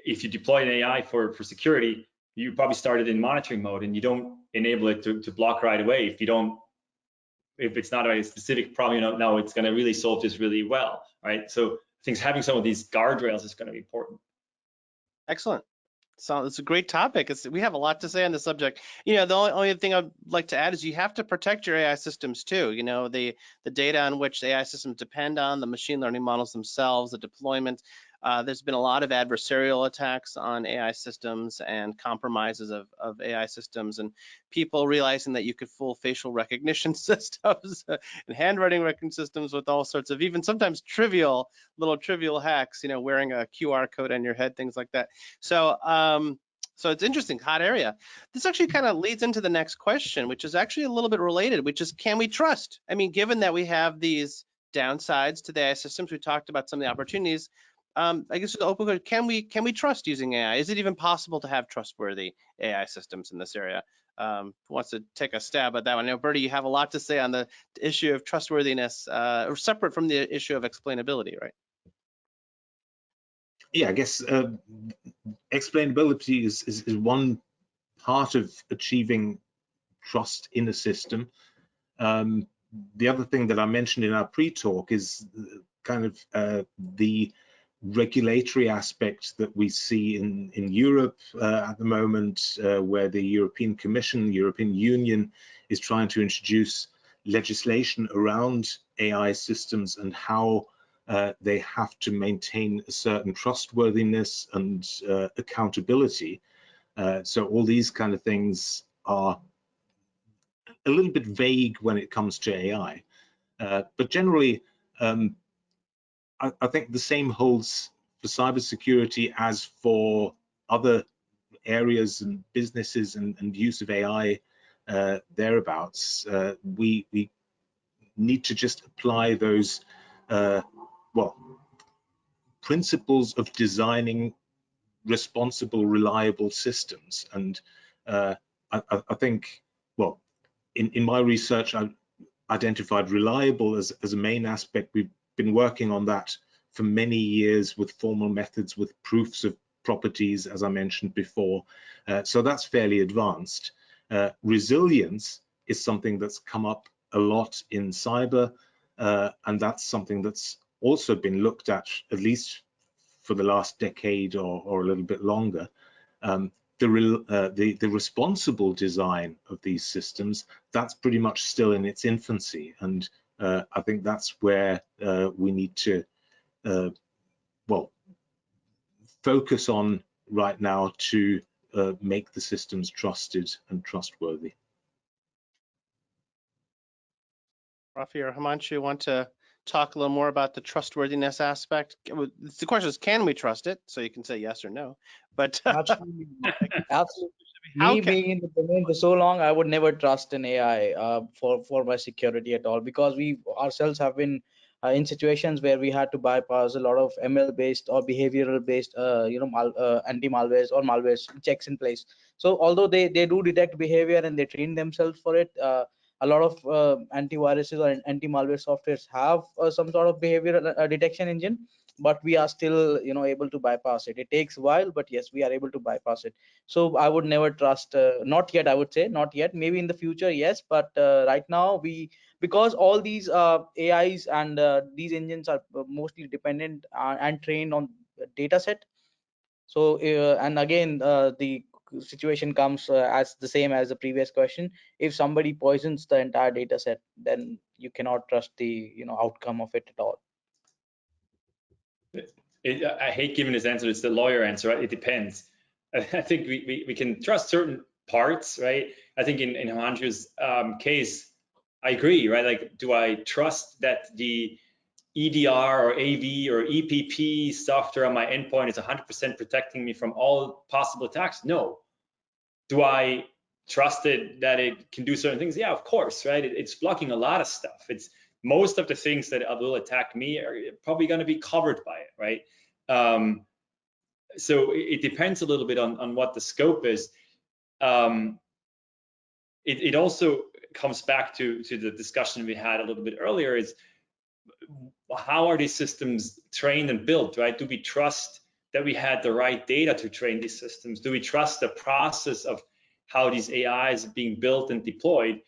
[SPEAKER 3] if you deploy an AI for security, you probably started in monitoring mode, and you don't enable it to block right away. If it's not a specific problem, you know, it's going to really solve this really well, right? So I think having some of these guardrails is going to be important.
[SPEAKER 2] Excellent. So it's a great topic. We have a lot to say on the subject. You know, the only thing I'd like to add is you have to protect your AI systems too. You know, the data on which AI systems depend on, the machine learning models themselves, the deployment. There's been a lot of adversarial attacks on AI systems and compromises of AI systems, and people realizing that you could fool facial recognition systems and handwriting recognition systems with all sorts of even sometimes trivial hacks, you know, wearing a QR code on your head, things like that. So so it's interesting, hot area. This actually kind of leads into the next question, which is actually a little bit related, which is, can we trust? I mean, given that we have these downsides to the AI systems, we talked about some of the opportunities. I guess the open question, can we trust using AI? Is it even possible to have trustworthy AI systems in this area? Who wants to take a stab at that one? I know, Bertie, you have a lot to say on the issue of trustworthiness, or separate from the issue of explainability, right?
[SPEAKER 4] yeah, I guess explainability is one part of achieving trust in a system. The other thing that I mentioned in our pre-talk is kind of the regulatory aspect that we see in Europe at the moment, where the European Commission, European Union is trying to introduce legislation around AI systems and how they have to maintain a certain trustworthiness and accountability. So all these kind of things are a little bit vague when it comes to AI. But generally, I think the same holds for cybersecurity as for other areas and businesses and use of AI thereabouts. We need to just apply those, well, principles of designing responsible, reliable systems. And I think, well, in my research, I identified reliable as a main aspect. We've been working on that for many years with formal methods, with proofs of properties, as I mentioned before. So that's fairly advanced. Resilience is something that's come up a lot in cyber, and that's something that's also been looked at least for the last decade or a little bit longer. The responsible design of these systems, that's pretty much still in its infancy, and I think that's where we need to, well, focus on right now to make the systems trusted and trustworthy.
[SPEAKER 2] Rafi or Himanshu, want to talk a little more about the trustworthiness aspect? The question is, can we trust it? So you can say yes or no. But
[SPEAKER 5] Absolutely. Absolutely.
[SPEAKER 2] how
[SPEAKER 5] Me
[SPEAKER 2] can
[SPEAKER 5] being in the domain for so long, I would never trust an AI for my security at all, because we ourselves have been in situations where we had to bypass a lot of ML based or behavioral based anti malwares or malware checks in place. So although they do detect behavior and they train themselves for it, a lot of antiviruses or anti malware softwares have some sort of behavior detection engine, but we are still able to bypass it. It takes a while, but yes, we are able to bypass it. So I would never trust, not yet, I would say, not yet. Maybe in the future, yes, but right now because all these AIs and these engines are mostly dependent and trained on data set. So and again, the situation comes as the same as the previous question. If somebody poisons the entire data set, then you cannot trust the outcome of it at all.
[SPEAKER 3] I hate giving this answer. It's the lawyer answer, right? It depends. I think we can trust certain parts, right? I think in Himanshu's case, I agree, right? Like, do I trust that the EDR or AV or EPP software on my endpoint is 100% protecting me from all possible attacks? No. Do I trust it that it can do certain things? Yeah, of course, right? It's blocking a lot of stuff. It's most of the things that will attack me are probably going to be covered by it, right? So it depends a little bit on what the scope is. It also comes back to the discussion we had a little bit earlier, is how are these systems trained and built, right? Do we trust that we had the right data to train these systems? Do we trust the process of how these AIs are being built and deployed?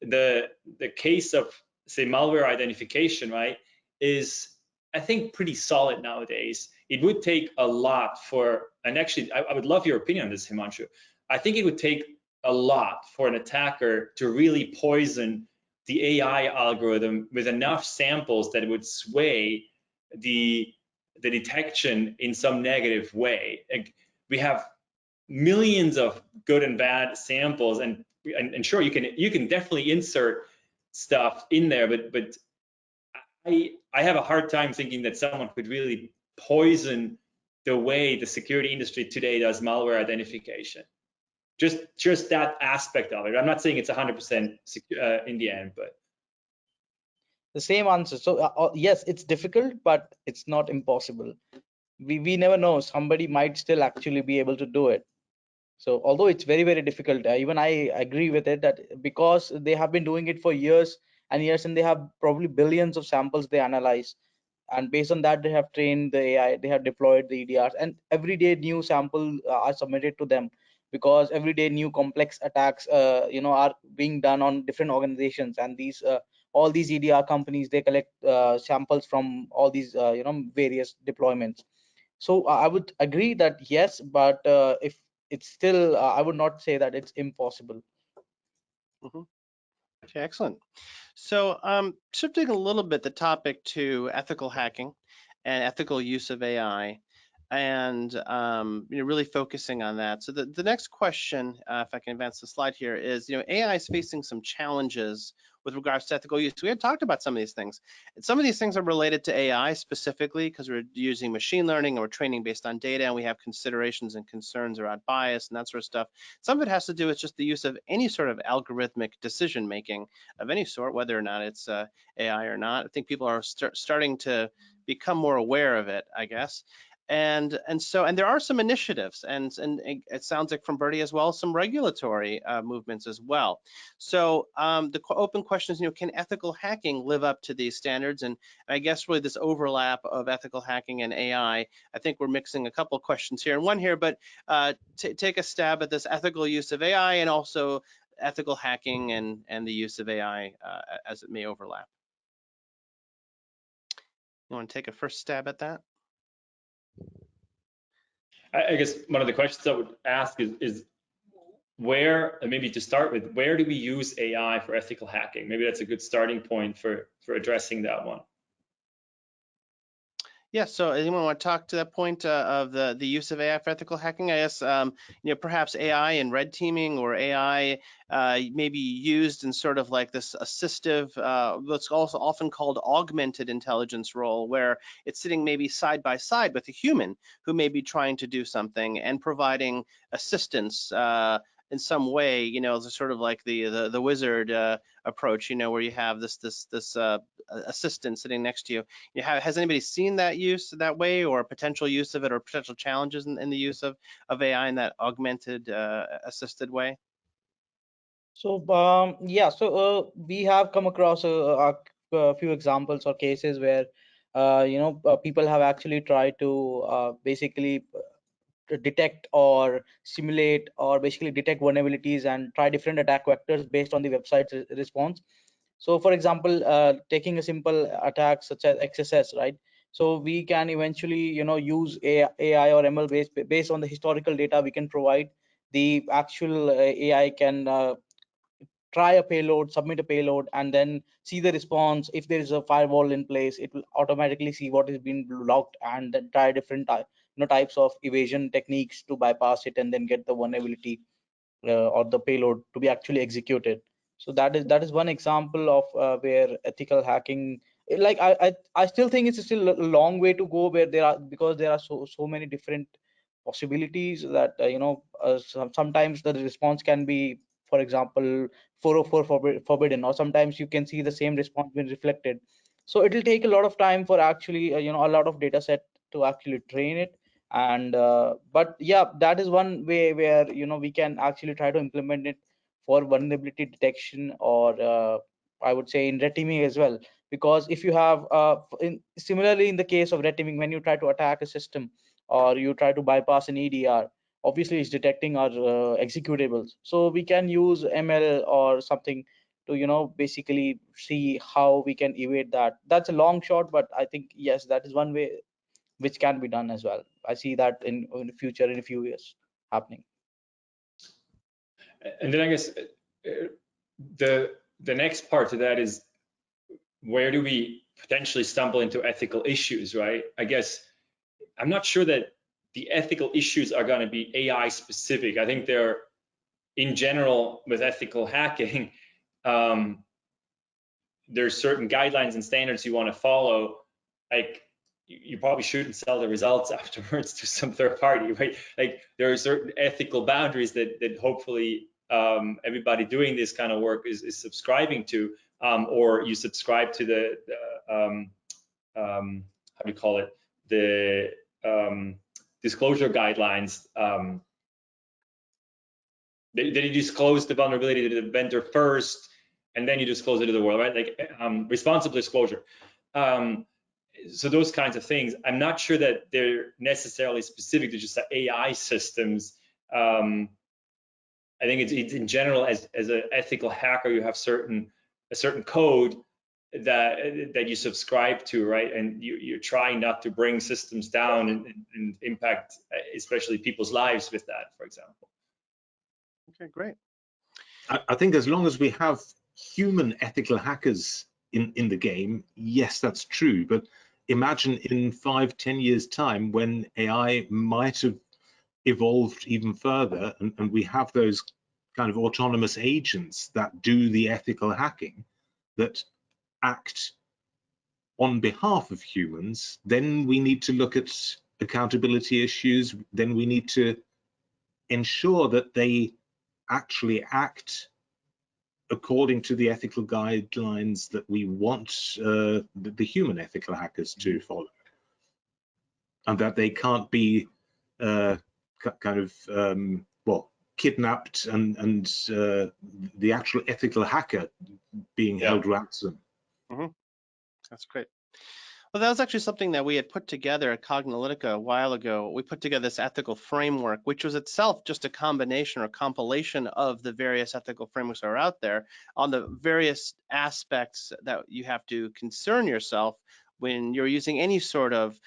[SPEAKER 3] The case of, say, malware identification, right, is, I think, pretty solid nowadays. It would take a lot for, and actually, I would love your opinion on this, Himanshu. I think it would take a lot for an attacker to really poison the AI algorithm with enough samples that it would sway the detection in some negative way. Like, we have millions of good and bad samples, and sure, you can definitely insert stuff in there, but I have a hard time thinking that someone could really poison the way the security industry today does malware identification. Just that aspect of it. I'm not saying it's 100% in the end, but
[SPEAKER 5] The same answer. So yes, it's difficult, but it's not impossible. We never know, somebody might still actually be able to do it. So although it's very, very difficult, even I agree with it, that because they have been doing it for years and years, and they have probably billions of samples they analyze, and based on that they have trained the AI, they have deployed the EDRs, and every day new samples are submitted to them, because every day new complex attacks are being done on different organizations, and these all these EDR companies, they collect samples from all these various deployments. So I would agree that yes, but if it's still I would not say that it's impossible.
[SPEAKER 2] Mm-hmm. Okay, excellent. So shifting a little bit the topic to ethical hacking and ethical use of AI, and really focusing on that. So the next question, if I can advance the slide here, is AI is facing some challenges with regards to ethical use. We had talked about some of these things, and some of these things are related to AI specifically because we're using machine learning and we're training based on data, and we have considerations and concerns around bias and that sort of stuff. Some of it has to do with just the use of any sort of algorithmic decision making of any sort, whether or not it's AI or not. I think people are starting to become more aware of it, I guess. And there are some initiatives, and it sounds like from Bertie as well, some regulatory movements as well. So the open question is, can ethical hacking live up to these standards? And I guess really this overlap of ethical hacking and AI, I think we're mixing a couple of questions here and one here, but take a stab at this ethical use of AI and also ethical hacking and the use of AI as it may overlap. You want to take a first stab at that?
[SPEAKER 3] I guess one of the questions I would ask is where, maybe to start with, where do we use AI for ethical hacking? Maybe that's a good starting point for addressing that one.
[SPEAKER 2] Yeah, so anyone want to talk to that point of the use of AI for ethical hacking? I guess perhaps AI in red teaming, or AI may be used in sort of like this assistive, what's also often called augmented intelligence role, where it's sitting maybe side by side with a human who may be trying to do something and providing assistance in some way, sort of like the wizard approach, where you have this assistant sitting next to you. Has anybody seen that use that way, or potential use of it, or potential challenges in the use of AI in that augmented assisted way?
[SPEAKER 5] So yeah, so we have come across a few examples or cases where people have actually tried to basically detect or simulate or basically detect vulnerabilities and try different attack vectors based on the website's response. So for example, taking a simple attack such as XSS, right? So we can eventually use AI or ML based on the historical data we can provide. The actual AI can try a payload, submit a payload, and then see the response. If there is a firewall in place, it will automatically see what is being locked and then try different types of evasion techniques to bypass it and then get the vulnerability or the payload to be actually executed. So that is one example of where ethical hacking, like I still think it's still a long way to go, where because there are so many different possibilities that sometimes the response can be, for example, 404 forbidden, or sometimes you can see the same response being reflected. So it will take a lot of time for actually a lot of data set to actually train it. And but yeah, that is one way where we can actually try to implement it for vulnerability detection, or I would say in red teaming as well. Because if you have similarly in the case of red teaming, when you try to attack a system or you try to bypass an EDR, obviously it's detecting our executables. So we can use ML or something to basically see how we can evade that. That's a long shot, but I think yes, that is one way which can be done as well. I see that in the future, in a few years, happening.
[SPEAKER 3] And then I guess the next part to that is, where do we potentially stumble into ethical issues, right? I guess I'm not sure that the ethical issues are going to be AI specific. I think they're, in general, with ethical hacking, there's certain guidelines and standards you want to follow. Like, you probably shouldn't sell the results afterwards to some third party, right? Like, there are certain ethical boundaries that hopefully everybody doing this kind of work is subscribing to, or you subscribe to the how do you call it, the disclosure guidelines. That you disclose the vulnerability to the vendor first, and then you disclose it to the world, right? Like responsible disclosure. so those kinds of things, I'm not sure that they're necessarily specific to just the AI systems. I think it's in general, as an ethical hacker, you have a certain code that you subscribe to, right? And you're trying not to bring systems down and impact, especially people's lives with that, for example.
[SPEAKER 2] Okay, great.
[SPEAKER 4] I think as long as we have human ethical hackers in the game, yes, that's true. But imagine in 5-10 years' time when AI might have evolved even further, and we have those kind of autonomous agents that do the ethical hacking, that act on behalf of humans. Then we need to look at accountability issues. Then we need to ensure that they actually act according to the ethical guidelines that we want the human ethical hackers to follow, and that they can't be kind of well, kidnapped and the actual ethical hacker being held ransom.
[SPEAKER 2] Mm-hmm. That's great. Well, that was actually something that we had put together at Cognilytica a while ago. We put together this ethical framework, which was itself just a combination or compilation of the various ethical frameworks that are out there on the various aspects that you have to concern yourself when you're using any sort of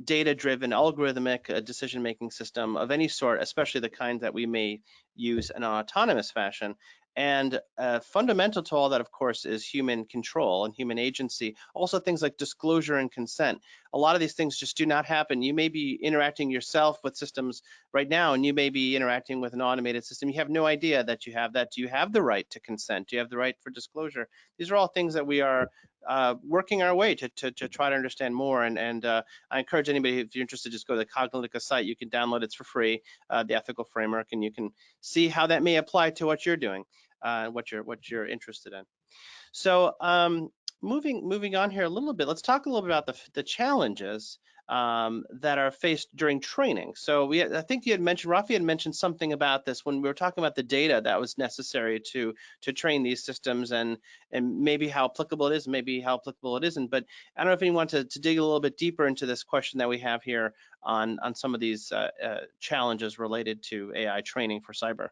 [SPEAKER 2] data-driven algorithmic decision-making system of any sort, especially the kind that we may use in an autonomous fashion. And fundamental to all that, of course, is human control and human agency. Also things like disclosure and consent. A lot of these things just do not happen. You may be interacting yourself with systems right now, and you may be interacting with an automated system. You have no idea that you have that. Do you have the right to consent? Do you have the right for disclosure? These are all things that we are working our way to try to understand more. And I encourage anybody, if you're interested, just go to the Cognilytica site. You can download it for free, the ethical framework, and you can see how that may apply to what you're doing. What you're interested in. So moving on here a little bit, let's talk a little bit about the challenges that are faced during training. So I think you had mentioned, Rafi had mentioned something about this when we were talking about the data that was necessary to train these systems, and maybe how applicable it is, maybe how applicable it isn't. But I don't know if you want to dig a little bit deeper into this question that we have here on some of these challenges related to AI training for cyber.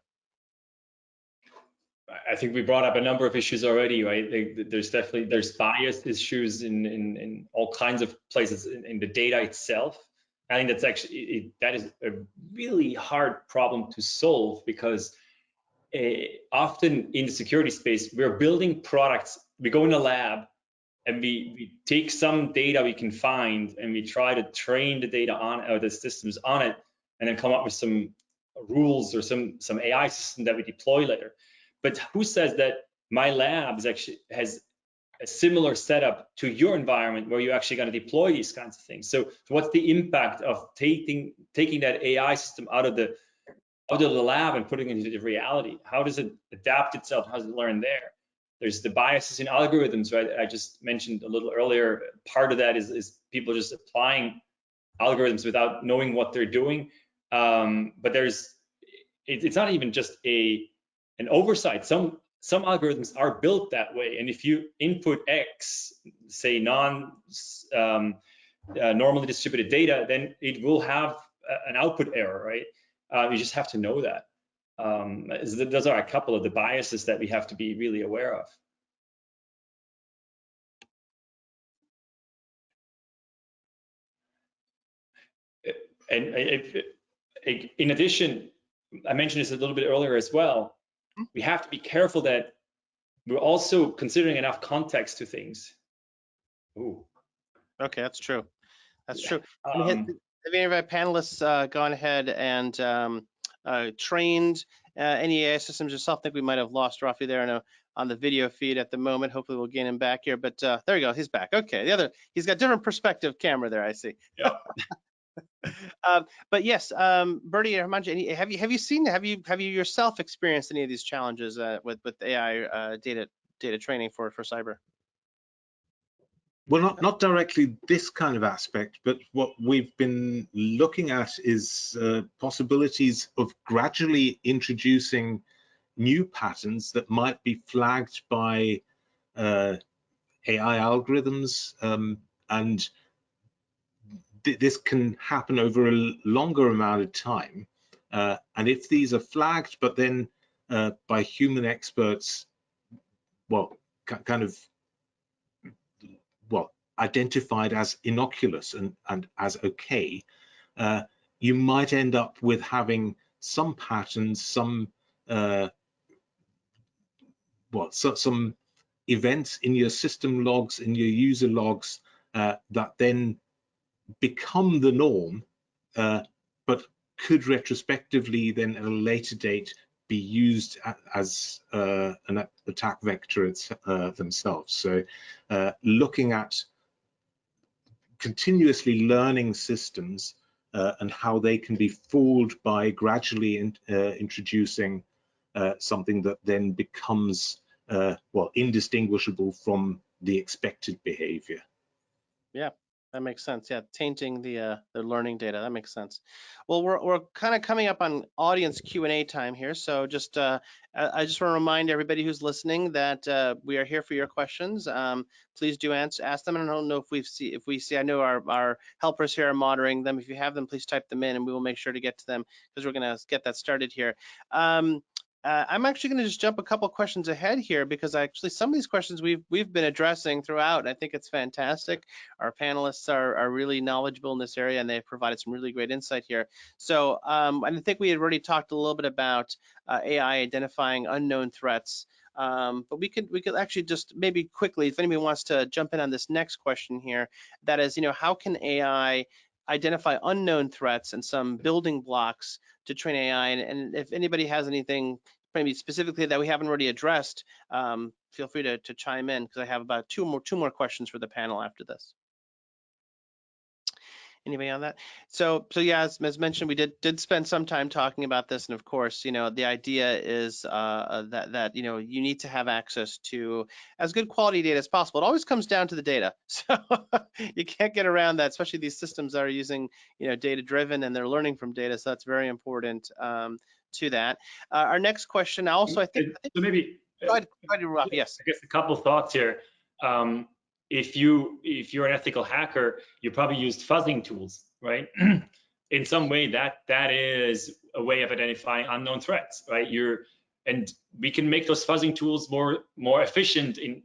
[SPEAKER 3] I think we brought up a number of issues already, right? There's bias issues in all kinds of places in the data itself. I think that's actually that is a really hard problem to solve, because often in the security space, we're building products. We go in a lab and we take some data we can find and we try to train the data on, or the systems on it, and then come up with some rules or some AI system that we deploy later. But who says that my lab has a similar setup to your environment where you're actually going to deploy these kinds of things? So what's the impact of taking that AI system out of the lab and putting it into the reality? How does it adapt itself? How does it learn there? There's the biases in algorithms, right? I just mentioned a little earlier. Part of that is people just applying algorithms without knowing what they're doing. But it's not even just an oversight. Some algorithms are built that way, and if you input X, say normally distributed data, then it will have an output error, right? You just have to know that. Those are a couple of the biases that we have to be really aware of. And in addition, I mentioned this a little bit earlier as well, we have to be careful that we're also considering enough context to things. Ooh.
[SPEAKER 2] Okay, that's true. That's true. Have any of our panelists gone ahead and trained any AI systems yourself? I think we might have lost Rafi there on the video feed at the moment. Hopefully we'll gain him back here, but there you go, he's back. Okay, he's got different perspective camera there, I see.
[SPEAKER 3] Yeah.
[SPEAKER 2] But yes, Bertie or Himanshu, have you yourself experienced any of these challenges with AI data training for cyber?
[SPEAKER 4] Well, not directly this kind of aspect, but what we've been looking at is possibilities of gradually introducing new patterns that might be flagged by AI algorithms. and this can happen over a longer amount of time. And if these are flagged, but then by human experts, well, kind of, well, identified as innocuous and as okay, you might end up with having some patterns, some some events in your system logs, in your user logs, that then become the norm, but could retrospectively then at a later date be used as an attack vector themselves. So looking at continuously learning systems and how they can be fooled by gradually introducing something that then becomes well, indistinguishable from the expected behavior.
[SPEAKER 2] Yeah, that makes sense. Yeah, tainting the learning data. That makes sense. Well, we're kind of coming up on audience Q&A time here, so just I just want to remind everybody who's listening that we are here for your questions. Please do ask them. I don't know if we see. I know our helpers here are monitoring them. If you have them, please type them in, and we will make sure to get to them because we're going to get that started here. I'm actually going to just jump a couple questions ahead here because actually some of these questions we've been addressing throughout. And I think it's fantastic. Our panelists are really knowledgeable in this area, and they've provided some really great insight here. So and I think we had already talked a little bit about AI identifying unknown threats. But we could actually just maybe quickly, if anybody wants to jump in on this next question here, that is, how can AI identify unknown threats and some building blocks to train AI? And if anybody has anything maybe specifically that we haven't already addressed, feel free to chime in because I have about two more questions for the panel after this. Anybody on that? So yeah, as mentioned, we did spend some time talking about this, and of course, the idea is that you need to have access to as good quality data as possible. It always comes down to the data, so you can't get around that. Especially these systems that are using data driven and they're learning from data, so that's very important to that. Our next question, also, I think
[SPEAKER 3] so maybe
[SPEAKER 2] go ahead, Rafa. Yes.
[SPEAKER 3] I guess a couple thoughts here. If you're an ethical hacker, you probably used fuzzing tools, right? In some way, that is a way of identifying unknown threats, right? And we can make those fuzzing tools more efficient in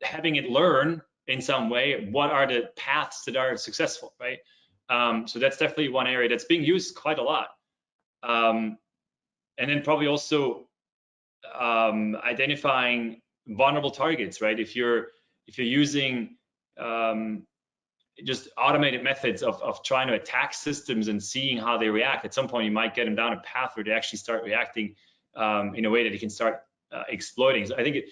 [SPEAKER 3] having it learn in some way what are the paths that are successful, right? So that's definitely one area that's being used quite a lot. And then probably also identifying vulnerable targets, right? If you're using just automated methods of trying to attack systems and seeing how they react, at some point you might get them down a path where they actually start reacting in a way that they can start exploiting. So I think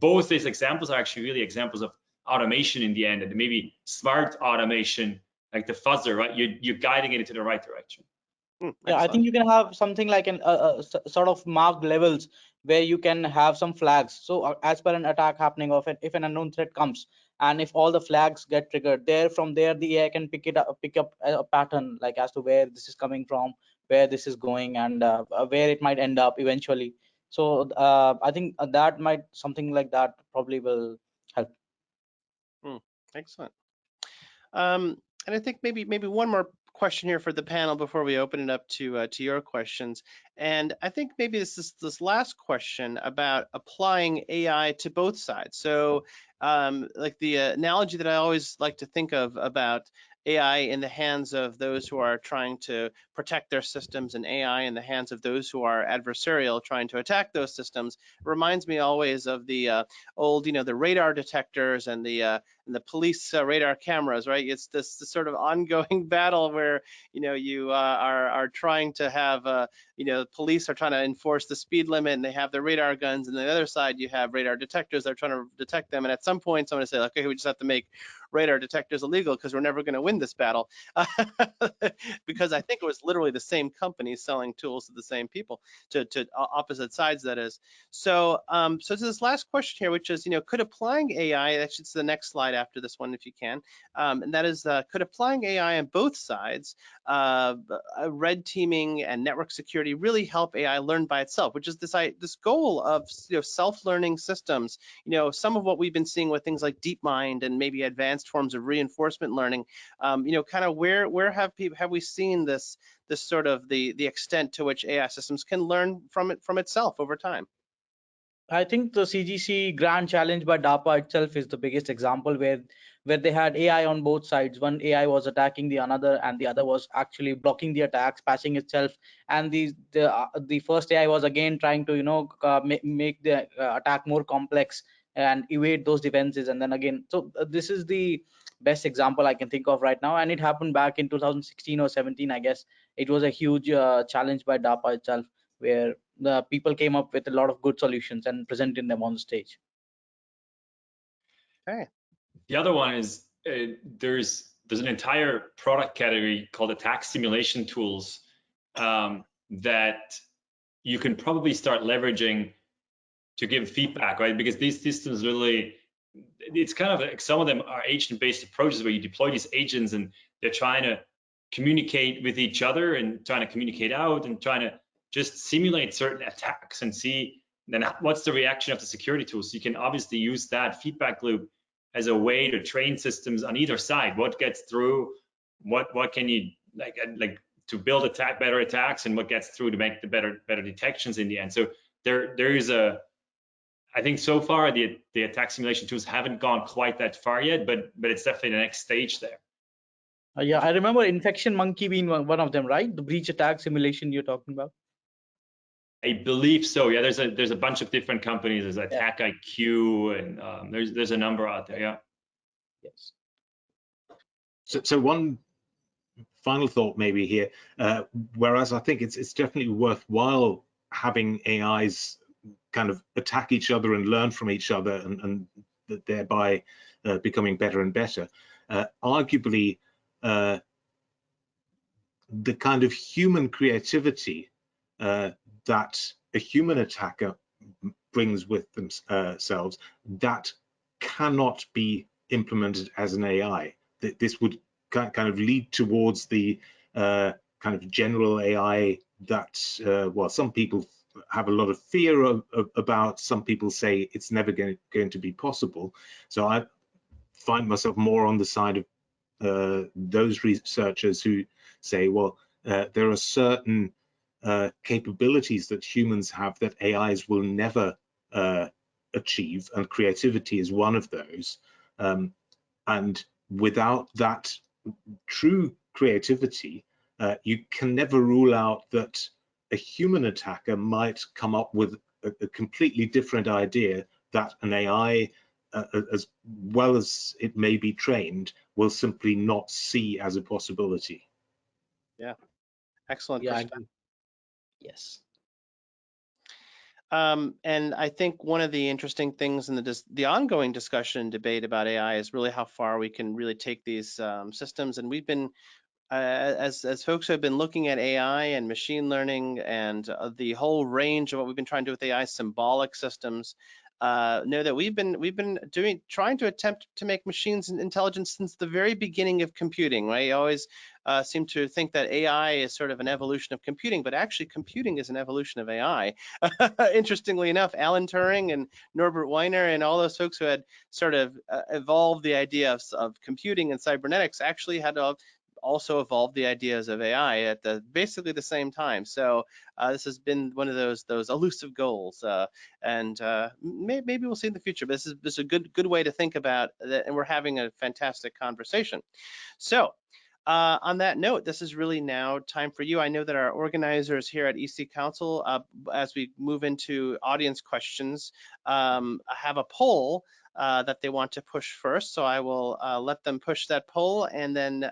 [SPEAKER 3] both these examples are actually really examples of automation in the end, and maybe smart automation, like the fuzzer, right? You're guiding it into the right direction.
[SPEAKER 5] Yeah, I think you can have something like an sort of marked levels where you can have some flags. So as per an attack happening, of if an unknown threat comes, and if all the flags get triggered, from there the AI can pick up a pattern, like as to where this is coming from, where this is going, and where it might end up eventually. So I think that something like that probably will help.
[SPEAKER 2] Excellent. And I think maybe one more question here for the panel before we open it up to your questions. And I think maybe this last question about applying AI to both sides. So like the analogy that I always like to think of about AI in the hands of those who are trying to protect their systems and AI in the hands of those who are adversarial trying to attack those systems reminds me always of the old, the radar detectors and the police radar cameras, right? It's this sort of ongoing battle where you are trying to have police are trying to enforce the speed limit and they have their radar guns, and on the other side you have radar detectors that are trying to detect them. And at some point, someone will say, okay, we just have to make radar detectors illegal because we're never going to win this battle. Because I think it was literally the same company selling tools to the same people, to opposite sides, that is. So, so to this last question here, which is, could applying AI, that's just the next slide after this one, if you can, and that is, could applying AI on both sides, red teaming and network security, really help AI learn by itself, which is this goal of self-learning systems. Some of what we've been seeing with things like DeepMind and maybe advanced forms of reinforcement learning. Kind of where have we seen this sort of the extent to which AI systems can learn from itself over time?
[SPEAKER 5] I think the CGC Grand Challenge by DARPA itself is the biggest example where they had AI on both sides. One AI was attacking the another, and the other was actually blocking the attacks, patching itself. And the first AI was again trying to make the attack more complex and evade those defenses. And then again, so this is the best example I can think of right now. And it happened back in 2016 or 17, I guess. It was a huge challenge by DARPA itself, where the people came up with a lot of good solutions and presenting them on the stage.
[SPEAKER 2] Okay.
[SPEAKER 3] The other one is there's an entire product category called attack simulation tools that you can probably start leveraging to give feedback, right? Because these systems really, it's kind of like, some of them are agent-based approaches where you deploy these agents and they're trying to communicate with each other and trying to communicate out and trying to just simulate certain attacks and see then what's the reaction of the security tools. So you can obviously use that feedback loop as a way to train systems on either side. What gets through, what can you like to build better attacks, and what gets through to make the better detections in the end. So there is I think so far the attack simulation tools haven't gone quite that far yet, but it's definitely the next stage there.
[SPEAKER 5] Yeah, I remember Infection Monkey being one of them, right? The breach attack simulation you're talking about.
[SPEAKER 3] I believe so. Yeah, there's a bunch of different companies. There's Attack IQ, and there's a number out there. Yeah.
[SPEAKER 5] Yes.
[SPEAKER 4] So one final thought maybe here, whereas I think it's definitely worthwhile having AIs kind of attack each other and learn from each other, and thereby becoming better and better. Arguably, the kind of human creativity that a human attacker brings with themselves, that cannot be implemented as an AI. This would kind of lead towards the kind of general AI that, well, some people have a lot of fear about. Some people say it's never going to be possible. So I find myself more on the side of those researchers who say, well, there are certain capabilities that humans have that AIs will never achieve, and creativity is one of those. And without that true creativity, you can never rule out that a human attacker might come up with a completely different idea that an AI, as well as it may be trained, will simply not see as a possibility.
[SPEAKER 2] Yeah, excellent
[SPEAKER 5] Yeah,
[SPEAKER 2] perspective.
[SPEAKER 5] yes.
[SPEAKER 2] And I think one of the interesting things in the ongoing discussion and debate about AI is really how far we can really take these systems. And we've been, as folks who have been looking at AI and machine learning and the whole range of what we've been trying to do with AI, symbolic systems, know that we've been trying to attempt to make machines intelligent since the very beginning of computing, right? You always seem to think that AI is sort of an evolution of computing, but actually computing is an evolution of AI. Interestingly enough, Alan Turing and Norbert Wiener and all those folks who had sort of evolved the idea of computing and cybernetics actually had to also evolved the ideas of AI at basically the same time. So this has been one of those elusive goals, and maybe we'll see in the future. But this is a good way to think about that, and we're having a fantastic conversation. So. On that note, this is really now time for you. I know that our organizers here at EC Council, as we move into audience questions, have a poll that they want to push first. So I will let them push that poll, and then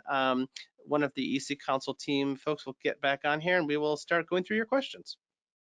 [SPEAKER 2] one of the EC Council team folks will get back on here and we will start going through your questions.